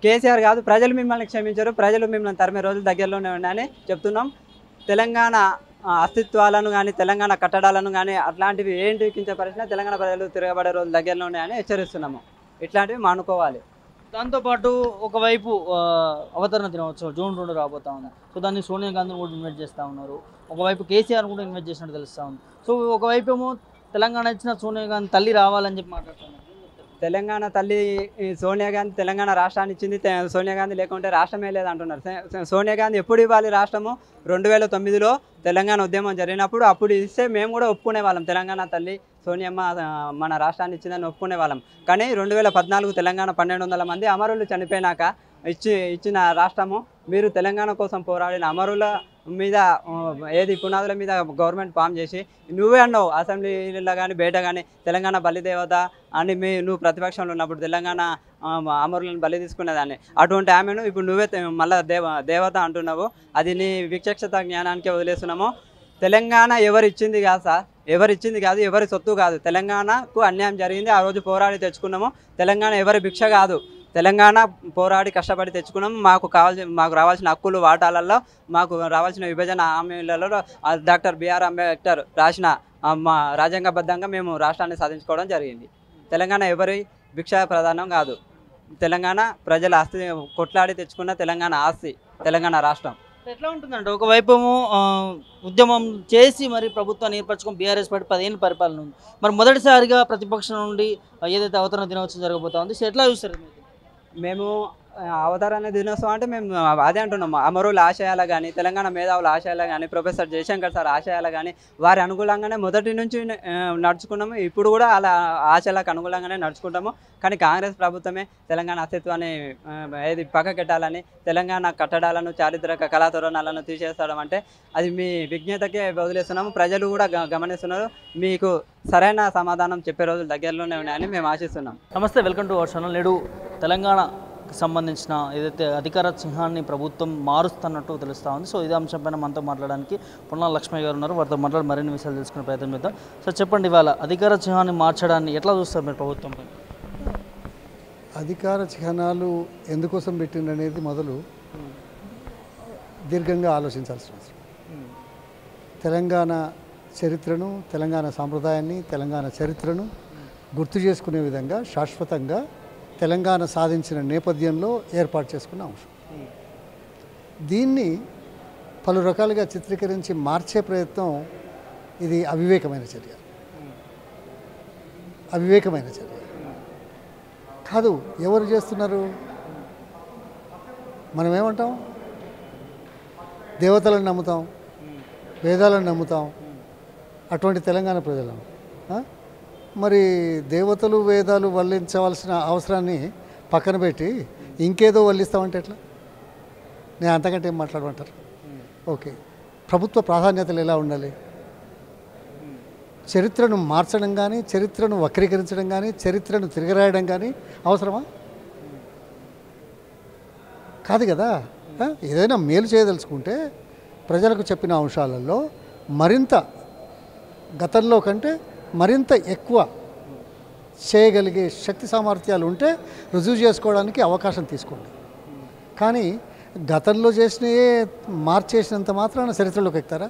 కేసీఆర్ కాదు ప్రజలు మిమ్మల్ని క్షమించారు, ప్రజలు మిమ్మల్ని తరిమే రోజులు దగ్గరలోనే ఉన్నాయని చెప్తున్నాం. తెలంగాణ అస్తిత్వాలను కానీ, తెలంగాణ కట్టడాలను కానీ అట్లాంటివి ఏంటి కించపరిచినా తెలంగాణ ప్రజలు తిరగబడే రోజులు దగ్గరలో ఉన్నాయని హెచ్చరిస్తున్నాము. ఇట్లాంటివి మానుకోవాలి. దాంతోపాటు ఒకవైపు అవతరణ దినోత్సవం జూన్ 2 రాబోతా ఉంది. సో దాన్ని సోనియా గాంధీని కూడా ఇన్వైట్ చేస్తూ ఉన్నారు. ఒకవైపు కేసీఆర్ కూడా ఇన్వైట్ చేసినట్టు తెలుస్తూ ఉంది. సో ఒకవైపు ఏమో తెలంగాణ ఇచ్చిన సోనియా గాంధీ తల్లి రావాలని చెప్పి మాట్లాడుతున్నారు. తెలంగాణ తల్లి సోనియా గాంధీ తెలంగాణ రాష్ట్రాన్ని ఇచ్చింది, సోనియా గాంధీ లేకుంటే రాష్ట్రమే లేదంటున్నారు. సోనియా గాంధీ ఎప్పుడు ఇవ్వాలి రాష్ట్రము? 2009లో తెలంగాణ ఉద్యమం జరిగినప్పుడు అప్పుడు ఇస్తే మేము కూడా ఒప్పుకునే వాళ్ళం. తెలంగాణ తల్లి సోనియమ్మ మన రాష్ట్రాన్ని ఇచ్చిందని ఒప్పుకునే వాళ్ళం. కానీ 2014 తెలంగాణ 1200 మంది అమరులు చనిపోయినాక ఇచ్చిన రాష్ట్రము, మీరు తెలంగాణ కోసం పోరాడిన అమరుల మీద ఏది పునాదుల మీద గవర్నమెంట్ ఫామ్ చేసి నువ్వే అన్నావు అసెంబ్లీలో కానీ బయట కానీ తెలంగాణ బలిదేవత అని నువ్వు ప్రతిపక్షంలో ఉన్నప్పుడు తెలంగాణ అమరులను బలి తీసుకునేదాన్ని. అటువంటి ఆమెను ఇప్పుడు నువ్వే మళ్ళీ దేవత అంటున్నావు. అది నీ విచక్షత జ్ఞానానికే వదిలేస్తున్నాము. తెలంగాణ ఎవరిచ్చింది కాదు సార్, ఎవరిచ్చింది కాదు, ఎవరి సొత్తు కాదు. తెలంగాణకు అన్యాయం జరిగింది, ఆ రోజు పోరాడి తెచ్చుకున్నాము. తెలంగాణ ఎవరి భిక్ష కాదు, తెలంగాణ పోరాడి కష్టపడి తెచ్చుకున్నాం. మాకు రావాల్సిన హక్కులు వాటాలలో, మాకు రావాల్సిన విభజన హామీలలో డాక్టర్ బిఆర్ అంబేద్కర్ రాసిన మా రాజ్యాంగబద్ధంగా మేము రాష్ట్రాన్ని సాధించుకోవడం జరిగింది. తెలంగాణ ఎవరి భిక్ష ప్రధానం కాదు, తెలంగాణ ప్రజల ఆస్తి కొట్లాడి తెచ్చుకున్న తెలంగాణ ఆస్తి తెలంగాణ రాష్ట్రం. ఎట్లా ఉంటుందంటే ఒకవైపు ఏమో ఉద్యమం చేసి మరి ప్రభుత్వాన్ని ఏర్పరచుకొని బీఆర్ఎస్ పార్టీ 10 ఏళ్ళ పరిపాలన ఉంది. మరి మొదటిసారిగా ప్రతిపక్షం నుండి ఏదైతే అవతరణ దినోత్సవం జరగబోతా ఉంది, సో ఎట్లా చూస్తారు? మేము అవతరణ దినోత్సవం అంటే మేము అదే అంటున్నాం. అమరుల ఆశయాలు కానీ, తెలంగాణ మేధావుల ఆశయాలు కానీ, ప్రొఫెసర్ జయశంకర్ సార్ ఆశయాలు కానీ వారి అనుకూలంగానే మొదటి నుంచి నడుచుకున్నాము. ఇప్పుడు కూడా అలా ఆశయాలకు అనుకూలంగానే నడుచుకుంటాము. కానీ కాంగ్రెస్ ప్రభుత్వమే తెలంగాణ అస్తిత్వాన్ని ఏది పక్కకెట్టాలని, తెలంగాణ కట్టడాలను, చారిత్రక కళాతోరణాలను తీసేస్తాడం అంటే అది మీ విజ్ఞతకే వదిలేస్తున్నాము. ప్రజలు కూడా గమనిస్తున్నారు. మీకు సరైన సమాధానం చెప్పే రోజులు దగ్గరలోనే ఉన్నాయని మేము ఆశిస్తున్నాం. నమస్తే, వెల్కమ్ టు అవర్ ఛానల్. నేడు తెలంగాణకు సంబంధించిన ఏదైతే అధికార సింహాన్ని ప్రభుత్వం మారుస్తున్నట్టు తెలుస్తూ ఉంది. సో ఇదే అంశంపైన మనతో మాట్లాడడానికి పొన్నాల లక్ష్మయ్య గారు ఉన్నారు. వారితో మాట్లాడి మరిన్ని విషయాలు తెలుసుకునే ప్రయత్నం చేద్దాం. సో చెప్పండి, ఇవాళ అధికార చిహ్నాన్ని మార్చడాన్ని ఎట్లా చూస్తారు మీరు ప్రభుత్వం? అధికార చిహ్నాలు ఎందుకోసం పెట్టింది అనేది మొదలు దీర్ఘంగా ఆలోచించాల్సిన అవసరం. తెలంగాణ చరిత్రను, తెలంగాణ సాంప్రదాయాన్ని, తెలంగాణ చరిత్రను గుర్తు చేసుకునే విధంగా శాశ్వతంగా తెలంగాణ సాధించిన నేపథ్యంలో ఏర్పాటు చేసుకున్న అంశం. దీన్ని పలు రకాలుగా చిత్రీకరించి మార్చే ప్రయత్నం ఇది అవివేకమైన చర్య. అవివేకమైన చర్య కాదు. ఎవరు చేస్తున్నారు? మనం ఏమంటాం? దేవతలను నమ్ముతాం, వేదాలను నమ్ముతాం. అటువంటి తెలంగాణ ప్రజలను మరి దేవతలు వేదాలు వల్లించవలసిన అవసరాన్ని పక్కన పెట్టి ఇంకేదో వల్లిస్తామంటే ఎట్లా? నేను అంతకంటే ఏం మాట్లాడమంటారు? ఓకే, ప్రభుత్వ ప్రాధాన్యతలు ఎలా ఉండాలి? చరిత్రను మార్చడం కానీ, చరిత్రను వక్రీకరించడం కానీ, చరిత్రను తిరగరాయడం కానీ అవసరమా? కాదు కదా. ఏదైనా మేలు చేయదలుచుకుంటే ప్రజలకు చెప్పిన అంశాలలో మరింత గతంలో కంటే మరింత ఎక్కువ చేయగలిగే శక్తి సామర్థ్యాలు ఉంటే రుజువు చేసుకోవడానికి అవకాశం తీసుకోండి. కానీ గతంలో చేసినవే మార్చేసినంత మాత్రాన చరిత్రలోకి ఎక్కుతారా?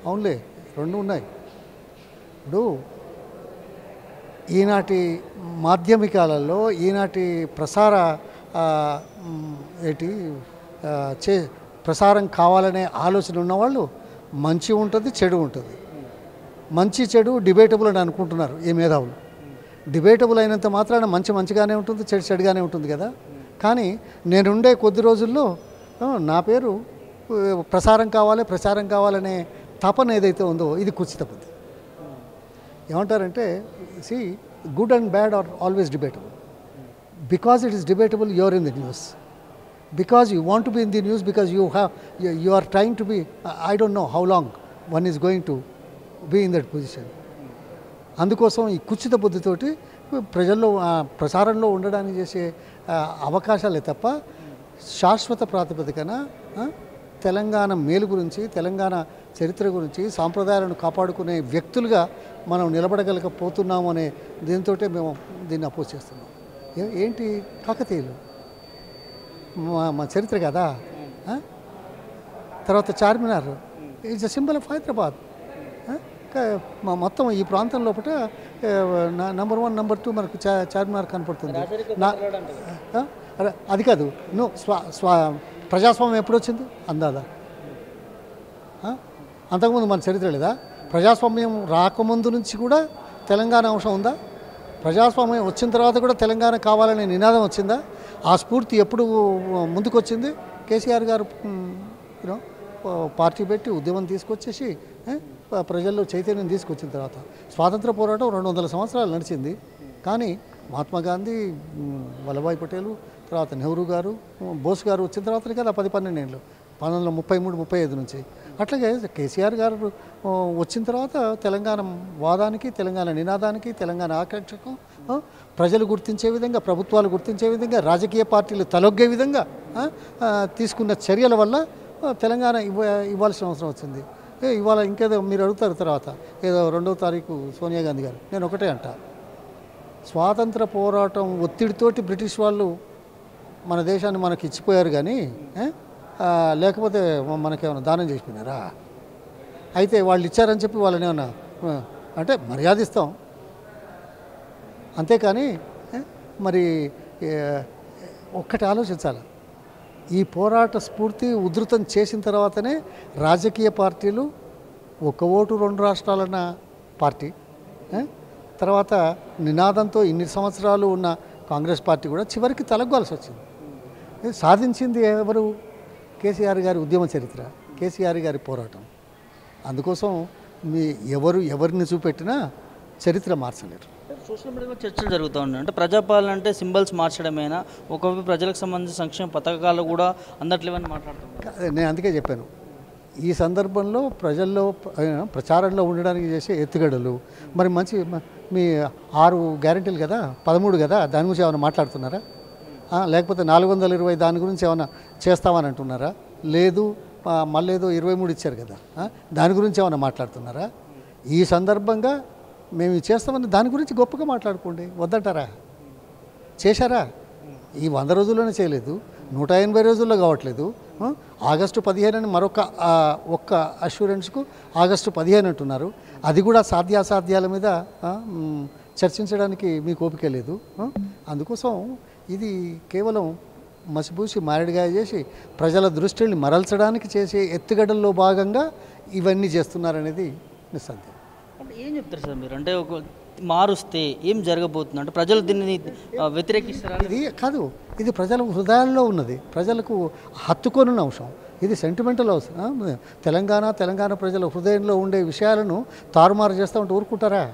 అవునులే, రెండు ఉన్నాయి. ఇప్పుడు ఈనాటి మాధ్యమికాలలో ఈనాటి ప్రసార ఏంటి ప్రసారం కావాలనే ఆలోచన ఉన్నవాళ్ళు మంచి ఉంటుంది, చెడు ఉంటుంది. మంచి చెడు డిబేటబుల్ అని అనుకుంటున్నారు ఈ మేధావులు. డిబేటబుల్ అయినంత మాత్రాన మంచిగానే ఉంటుంది, చెడుగానే ఉంటుంది కదా. కానీ నేనుండే కొద్ది రోజుల్లో నా పేరు ప్రసారం కావాలనే తపన ఏదైతే ఉందో ఇది కుచిత బుద్ధి. ఏమంటారంటే see good and bad are always debatable. Because it is debatable you are in the news, because you want to be in the news, because you are trying to be, I don't know how long one is going to be in that position. అందుకోసం ఈ కుచిత బుద్ధితోటి ప్రజల్లో ప్రసారంలో ఉండడానికి చేసే అవకాశాలే తప్ప శాశ్వత ప్రాతిపదికన తెలంగాణ మేలు గురించి, తెలంగాణ చరిత్ర గురించి, సాంప్రదాయాలను కాపాడుకునే వ్యక్తులుగా మనం నిలబడగలకపోతున్నాము అనే దీంతో మేము దీన్ని అపోజ్ చేస్తున్నాం. ఏంటి కాకతీయులు మా చరిత్ర కదా. తర్వాత Charminar is a symbol of Hyderabad. మొత్తం ఈ ప్రాంతం లోపల నెంబర్ 1 నెంబర్ 2 మనకు చార్మినార్ కనపడుతుంది. అది కాదు, ప్రజాస్వామ్యం ఎప్పుడు వచ్చింది అందాదా? అంతకుముందు మన చరిత్ర లేదా? ప్రజాస్వామ్యం రాకముందు నుంచి కూడా తెలంగాణ అంశం ఉందా? ప్రజాస్వామ్యం వచ్చిన తర్వాత కూడా తెలంగాణ కావాలనే నినాదం వచ్చిందా? ఆ స్ఫూర్తి ఎప్పుడు ముందుకు వచ్చింది? కేసీఆర్ గారు పార్టీ పెట్టి ఉద్యమం తీసుకొచ్చేసి ప్రజల్లో చైతన్యం తీసుకొచ్చిన తర్వాత. స్వాతంత్ర పోరాటం 200 సంవత్సరాలు నడిచింది. కానీ మహాత్మా గాంధీ, వల్లభాయ్ పటేల్, తర్వాత నెహ్రూ గారు, బోస్ గారు వచ్చిన తర్వాత కదా 10-12 ఏళ్ళు, 1933-35 నుంచి. అట్లాగే కేసీఆర్ గారు వచ్చిన తర్వాత తెలంగాణ వాదానికి, తెలంగాణ నినాదానికి, తెలంగాణ ఆకాంక్షకు ప్రజలు గుర్తించే విధంగా, ప్రభుత్వాలు గుర్తించే విధంగా, రాజకీయ పార్టీలు తలొగ్గే విధంగా తీసుకున్న చర్యల వల్ల తెలంగాణ ఇవ్వాల్సిన అవసరం వచ్చింది. ఇవాళ ఇంకేదో మీరు అడుగుతారు తర్వాత, ఏదో 2వ తారీఖు సోనియా గాంధీ గారు. నేను ఒకటే అంట, స్వాతంత్ర పోరాటం ఒత్తిడితోటి బ్రిటిష్ వాళ్ళు మన దేశాన్ని మనకి ఇచ్చిపోయారు. కానీ లేకపోతే మనకేమైనా దానం చేసిపోయినారా? అయితే వాళ్ళు ఇచ్చారని చెప్పి వాళ్ళని ఏమన్నా అంటే మర్యాదిస్తాం, అంతేకాని మరి ఒక్కటి ఆలోచించాలి. ఈ పోరాట స్ఫూర్తి ఉధృతం చేసిన తర్వాతనే రాజకీయ పార్టీలు, ఒక ఓటు 2 రాష్ట్రాలన్న పార్టీ, తర్వాత నినాదంతో ఇన్ని సంవత్సరాలు ఉన్న కాంగ్రెస్ పార్టీ కూడా చివరికి తలగ్గాల్సి వచ్చింది. సాధించింది ఎవరు? కేసీఆర్ గారి ఉద్యమ చరిత్ర, కేసీఆర్ గారి పోరాటం. అందుకోసం ఎవరిని చూపెట్టినా చరిత్ర మార్చలేరు. సోషల్ మీడియాలో చర్చలు జరుగుతూ ఉన్నాయి. అంటే ప్రజాపాలన అంటే సింబల్స్ మార్చడమేనా, ఒకవైపు ప్రజలకు సంబంధించిన సంక్షేమ పథకాలు కూడా అందట్లేవని మాట్లాడుతున్నాను. నేను అందుకే చెప్పాను, ఈ సందర్భంలో ప్రజల్లో ప్రచారంలో ఉండడానికి చేసే ఎత్తుగడలు మరి మంచి మీ 6 గ్యారెంటీలు కదా, 13 కదా, దాని గురించి ఏమైనా మాట్లాడుతున్నారా? లేకపోతే 420 దాని గురించి ఏమైనా చేస్తామని అంటున్నారా? లేదు, మళ్ళీ ఏదో 23 ఇచ్చారు కదా, దాని గురించి ఏమైనా మాట్లాడుతున్నారా? ఈ సందర్భంగా మేము చేస్తామని దాని గురించి గొప్పగా మాట్లాడుకోండి, వద్దంటారా? చేశారా? ఈ 100 రోజుల్లోనే చేయలేదు, 180 రోజుల్లో కావట్లేదు. ఆగస్టు 15 అని ఒక్క అష్యూరెన్స్కు ఆగస్టు 15 అంటున్నారు. అది కూడా సాధ్యాసాధ్యాల మీద చర్చించడానికి మీకు ఓపిక లేదు. అందుకోసం ఇది కేవలం మసిపూసి మారేడుగా చేసి ప్రజల దృష్టిని మరల్చడానికి చేసే ఎత్తుగడల్లో భాగంగా ఇవన్నీ చేస్తున్నారనేది నిస్సందేహం. అంటే ఏం చెప్తారు సార్ మీరు? అంటే ఒక మారుస్తే ఏం జరగబోతుంది? అంటే ప్రజలు దీన్ని వ్యతిరేకిస్తారా? ఇది కాదు, ఇది ప్రజల హృదయాల్లో ఉన్నది, ప్రజలకు హత్తుకొనున్న అంశం. ఇది సెంటిమెంటల్ అవసరం. తెలంగాణ ప్రజల హృదయంలో ఉండే విషయాలను తారుమారు చేస్తూ ఉంటే ఊరుకుంటారా?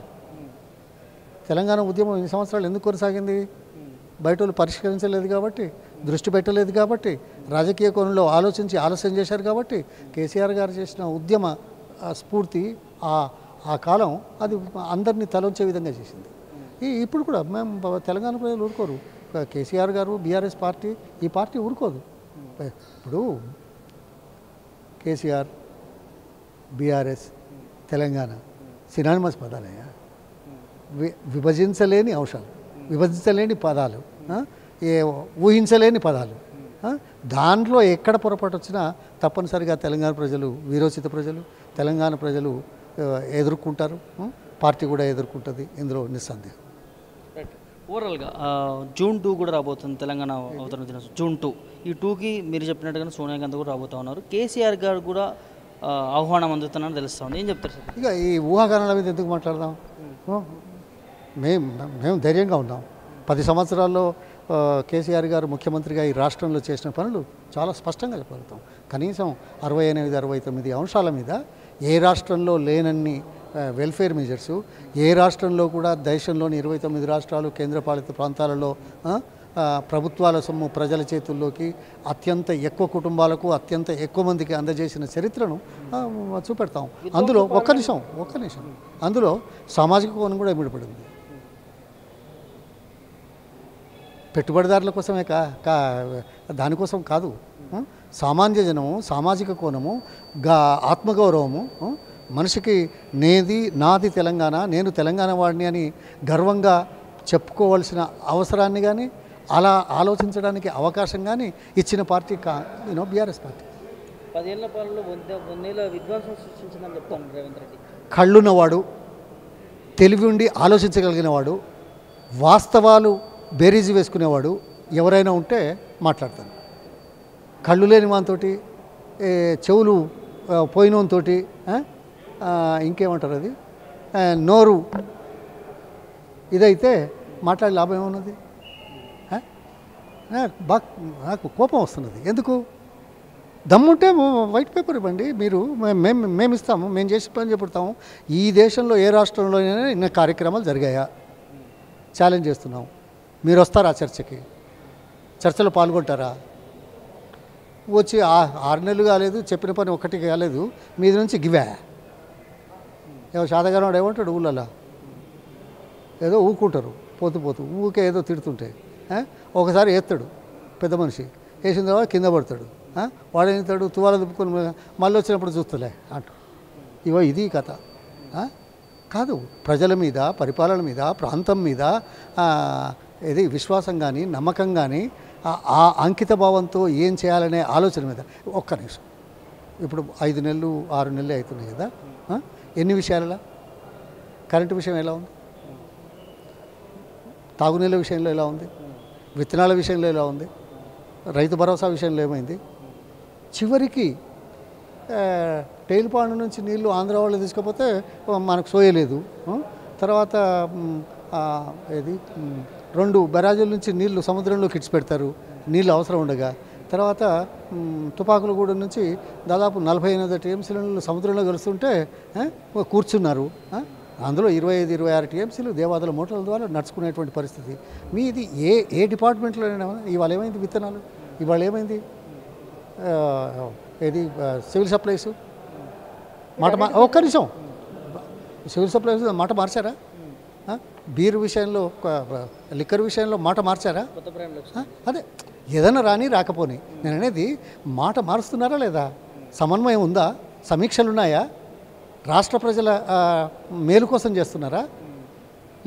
తెలంగాణ ఉద్యమం ఇన్ని సంవత్సరాలు ఎందుకు కొనసాగింది? బయట వాళ్ళు పరిష్కరించలేదు కాబట్టి, దృష్టి పెట్టలేదు కాబట్టి, రాజకీయ కోణంలో ఆలోచించి ఆలస్యం చేశారు కాబట్టి. కేసీఆర్ గారు చేసిన ఉద్యమ స్ఫూర్తి ఆ కాలం అది అందరినీ తలొంచే విధంగా చేసింది. ఇప్పుడు కూడా మేము తెలంగాణ ప్రజలు ఊరుకోరు. కేసీఆర్ గారు, బీఆర్ఎస్ పార్టీ, ఈ పార్టీ ఊరుకోదు. ఇప్పుడు కేసీఆర్, బీఆర్ఎస్, తెలంగాణ సినానిమస్ పదాలయ్యా, విభజించలేని అంశాలు, విభజించలేని పదాలు, ఊహించలేని పదాలు. దాంట్లో ఎక్కడ పొరపాటు వచ్చినా తప్పనిసరిగా తెలంగాణ ప్రజలు, వీరోచిత ప్రజలు, తెలంగాణ ప్రజలు ఎదుర్కొంటారు. పార్టీ కూడా ఎదుర్కొంటుంది, ఇందులో నిస్సందేహం. ఓవరాల్గా జూన్ 2 కూడా రాబోతుంది తెలంగాణ అవతరణ దినోత్సవం. జూన్ 2 ఈ 2కి మీరు చెప్పినట్టుగానే సోనియా గాంధీ కూడా రాబోతూ ఉన్నారు. కేసీఆర్ గారు కూడా ఆహ్వానం అందుతున్నారని తెలుస్తుంది. ఏం చెప్తారు సార్? ఇక ఈ ఊహాగానాల మీద ఎందుకు మాట్లాడదాం? మేము ధైర్యంగా ఉన్నాం. 10 సంవత్సరాల్లో కేసీఆర్ గారు ముఖ్యమంత్రిగా ఈ రాష్ట్రంలో చేసిన పనులు చాలా స్పష్టంగా చెప్పగలుగుతాం. కనీసం 68-69 అంశాల మీద ఏ రాష్ట్రంలో లేనన్ని వెల్ఫేర్ మెజర్సు, ఏ రాష్ట్రంలో కూడా దేశంలోని 29 రాష్ట్రాలు కేంద్రపాలిత ప్రాంతాలలో ప్రభుత్వాల సొమ్ము ప్రజల చేతుల్లోకి అత్యంత ఎక్కువ కుటుంబాలకు అత్యంత ఎక్కువ మందికి అందజేసిన చరిత్రను చూపెడతాం. అందులో ఒక్క నిమిషం అందులో సామాజిక కోణం కూడా ఇమిడిపడింది. పెట్టుబడిదారుల కోసమే దానికోసం కాదు. సామాన్య జనము, సామాజిక కోణము, ఆత్మగౌరవము, మనిషికి నాది తెలంగాణ, నేను తెలంగాణ వాడిని అని గర్వంగా చెప్పుకోవాల్సిన అవసరాన్ని కానీ అలా ఆలోచించడానికి అవకాశం కానీ ఇచ్చిన పార్టీ బీఆర్ఎస్ పార్టీ. 10 ఏళ్ల పాలనలో 100 విధ్వంసం సృష్టించిందని చెప్తాను రేవంత్ రెడ్డి. కళ్ళున్నవాడు, తెలివి ఉండి ఆలోచించగలిగిన వాడు, వాస్తవాలు బేరీజు వేసుకునేవాడు ఎవరైనా ఉంటే మాట్లాడతాను. కళ్ళు లేని వానితోటి, చెవులు పోయినోనితో, ఇంకేమంటారు అది, నోరు ఇదైతే మాట్లాడే లాభం ఏమున్నది? నాకు కోపం వస్తున్నది. ఎందుకు? దమ్ముంటే వైట్ పేపర్ ఇవ్వండి. మీరు మేము ఇస్తాము, మేము చేసి పని చెప్పుతాము. ఈ దేశంలో ఏ రాష్ట్రంలోనైనా ఇన్న కార్యక్రమాలు జరిగాయా? ఛాలెంజ్ చేస్తున్నాం. మీరు వస్తారా చర్చకి? చర్చలో పాల్గొంటారా? వచ్చి 6 నెలలు కాలేదు, చెప్పిన పని ఒకటి కాలేదు, మీద నుంచి గివా శాతగానే వాడు ఏమంటాడు? ఊళ్ళలో ఏదో ఊకుంటారు, పోతూ ఊకే ఏదో తిడుతుంటే ఒకసారి ఎత్తాడు పెద్ద మనిషి, వేసిన తర్వాత కింద పడతాడు. వాడు ఏం ఎత్తాడు? తువాల దుప్పుకొని మళ్ళీ వచ్చినప్పుడు చూస్తలే అంటాడు. ఇది కథ కాదు. ప్రజల మీద, పరిపాలన మీద, ప్రాంతం మీద ఇది విశ్వాసం కానీ, నమ్మకం కానీ, ఆ అంకిత భావంతో ఏం చేయాలనే ఆలోచన మీద. ఒక్క నిమిషం, ఇప్పుడు 5 నెలలు 6 నెలలు అవుతున్నాయి కదా, ఎన్ని విషయాలలో? కరెంటు విషయం ఎలా ఉంది? తాగునీళ్ళ విషయంలో ఎలా ఉంది? విత్తనాల విషయంలో ఎలా ఉంది? రైతు భరోసా విషయంలో ఏమైంది? చివరికి టైల్పాండ్ నుంచి నీళ్లు ఆంధ్ర వాళ్ళు తీసుకపోతే మనకు సోయలేదు. తర్వాత 2 బరాజుల నుంచి నీళ్లు సముద్రంలోకి ఇడిచిపెడతారు, నీళ్ళు అవసరం ఉండగా. తర్వాత తుపాకులగూడ నుంచి దాదాపు 48 టీఎంసీల నీళ్ళు సముద్రంలో కలుస్తుంటే కూర్చున్నారు. అందులో 25-26 టీఎంసీలు దేవాదుల మోటార్ల ద్వారా నడుచుకునేటువంటి పరిస్థితి. మీది ఏ డిపార్ట్మెంట్లోనైనా ఇవాళ ఏమైంది? విత్తనాలు ఇవాళ ఏమైంది? సివిల్ సప్లైస్ మాట ఒక్క నిమిషం, సివిల్ సప్లైస్ మాట మార్చారా? బీరు విషయంలో, లిక్కర్ విషయంలో మాట మార్చారా? అదే ఏదైనా రాకపోని నేను అనేది, మాట మారుస్తున్నారా లేదా? సమన్వయం ఉందా? సమీక్షలు ఉన్నాయా? రాష్ట్ర ప్రజల మేలు కోసం చేస్తున్నారా?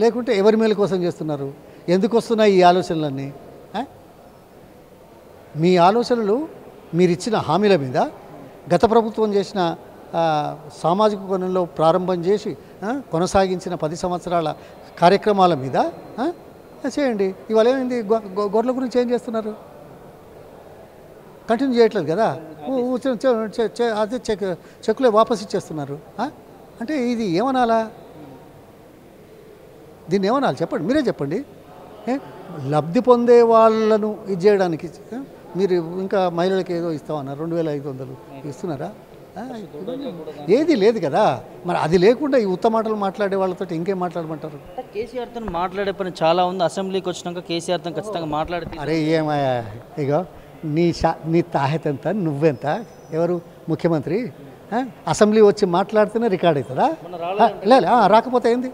లేకుంటే ఎవరి మేలు కోసం చేస్తున్నారు? ఎందుకు వస్తున్నాయి ఈ ఆలోచనలన్నీ? మీ ఆలోచనలు మీరిచ్చిన హామీల మీద, గత ప్రభుత్వం చేసిన సామాజిక కోణంలో ప్రారంభం చేసి కొనసాగించిన 10 సంవత్సరాల కార్యక్రమాల మీద చేయండి. ఇవాళ ఏమైంది? గొర్రెల గురించి ఏం చేస్తున్నారు? కంటిన్యూ చేయట్లేదు కదా, అదే చెక్కులే వాపస్ ఇచ్చేస్తున్నారు. అంటే ఇది ఏమనాలా? దీన్ని ఏమనాలి చెప్పండి, మీరే చెప్పండి. లబ్ధి పొందే వాళ్ళను ఇది చేయడానికి మీరు ఇంకా మహిళలకు ఏదో ఇస్తామన్నారు, 2500 ఇస్తున్నారా? ఏది లేదు కదా. మరి అది లేకుండా ఈ ఉత్త మాటలు మాట్లాడే వాళ్ళతో ఇంకేం మాట్లాడమంటారు? కేసీఆర్తో మాట్లాడే పని చాలా ఉంది. అసెంబ్లీకి వచ్చినాక కేసీఆర్తో ఖచ్చితంగా మాట్లాడితే, అరే ఏమయ్యా, ఇగో నీ తాహెత ఎంత, నువ్వెంత, ఎవరు ముఖ్యమంత్రి? అసెంబ్లీ వచ్చి మాట్లాడితేనే రికార్డ్ అవుతుందా? లేదు, రాకపోతే ఏంది?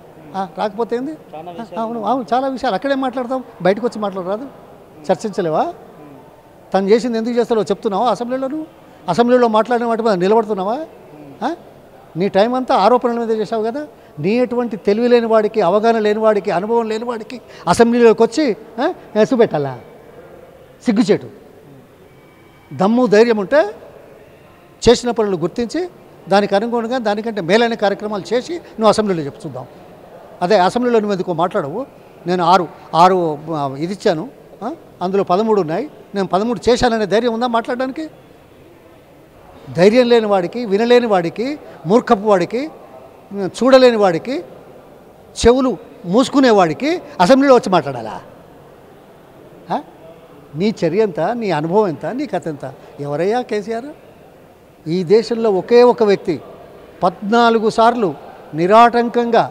అవును, చాలా విషయాలు అక్కడే మాట్లాడతాం, బయటకు వచ్చి మాట్లాడరాదు? చర్చించలేవా? తను చేసింది ఎందుకు చేస్తారో చెప్తున్నావా? అసెంబ్లీలో మాట్లాడిన వాటి మీద నిలబడుతున్నావా? నీ టైం అంతా ఆరోపణల మీద చేసావు కదా. నీ ఎటువంటి తెలివి లేని వాడికి, అవగాహన లేని వాడికి, అనుభవం లేని వాడికి అసెంబ్లీలోకి వచ్చి చూపెట్టాలా? సిగ్గుచేటు. దమ్ము ధైర్యం ఉంటే చేసిన పనులు గుర్తించి దానికి అనుగుణంగా దానికంటే మేలైన కార్యక్రమాలు చేసి నువ్వు అసెంబ్లీలో చెప్పు చూద్దాం. అదే అసెంబ్లీలో నువ్వు ఎందుకో మాట్లాడవు. నేను ఆరు ఇది ఇచ్చాను, అందులో 13 ఉన్నాయి, నేను 13 చేశాననే ధైర్యం ఉందా మాట్లాడడానికి? ధైర్యం లేని వాడికి, వినలేని వాడికి, మూర్ఖపు వాడికి, చూడలేని వాడికి, చెవులు మూసుకునేవాడికి అసెంబ్లీలో వచ్చి మాట్లాడాలా? నీ చర్య ఎంత, నీ అనుభవం ఎంత, నీ కథ ఎంత? ఎవరయ్యా కేసీఆర్? ఈ దేశంలో ఒకే ఒక వ్యక్తి 14 సార్లు నిరాటంకంగా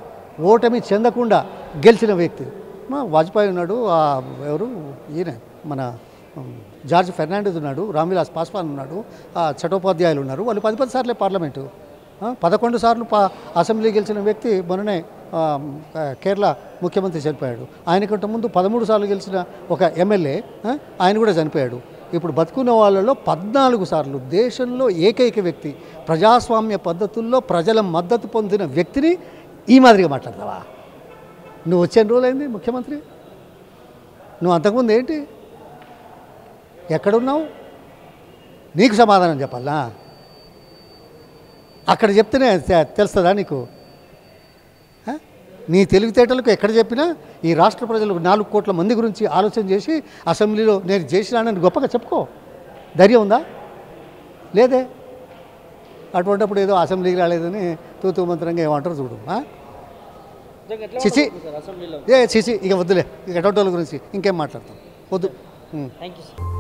ఓటమి చెందకుండా గెలిచిన వ్యక్తి మా వాజ్పేయి ఉన్నాడు, ఎవరు ఈయన మన జార్జ్ ఫెర్నాండెస్ ఉన్నాడు, రామ్విలాస్ పాస్వాన్ ఉన్నాడు, చటోపాధ్యాయులు ఉన్నారు. వాళ్ళు 10 సార్లే పార్లమెంటు, 11 సార్లు అసెంబ్లీ గెలిచిన వ్యక్తి మొన్ననే కేరళ ముఖ్యమంత్రి చనిపోయాడు. ఆయనకంటే ముందు 13 సార్లు గెలిచిన ఒక ఎమ్మెల్యే ఆయన కూడా చనిపోయాడు. ఇప్పుడు బతుకున్న వాళ్ళలో 14 సార్లు దేశంలో ఏకైక వ్యక్తి ప్రజాస్వామ్య పద్ధతుల్లో ప్రజల మద్దతు పొందిన వ్యక్తిని ఈ మాదిరిగా మాట్లాడతావా? నువ్వు వచ్చే రోజులైంది ముఖ్యమంత్రి, నువ్వు అంతకుముందు ఏంటి, ఎక్కడున్నావు? నీకు సమాధానం చెప్పాలా? అక్కడ చెప్తేనే తెలుస్తుందా నీకు? నీ తెలివితేటలకు ఎక్కడ చెప్పినా ఈ రాష్ట్ర ప్రజలు 4 కోట్ల మంది గురించి ఆలోచన చేసి అసెంబ్లీలో నేను చేసినానని గొప్పగా చెప్పుకో. ధైర్యం ఉందా? లేదే. అటువంటిప్పుడు ఏదో అసెంబ్లీకి రాలేదని తూతూ మంత్రంగా ఏమంటారు చూడు. చిచి చిచి ఇక వద్దులే, ఇక ఎటువంటి వాళ్ళ గురించి ఇంకేం మాట్లాడతాం, వద్దు. Thank you sir.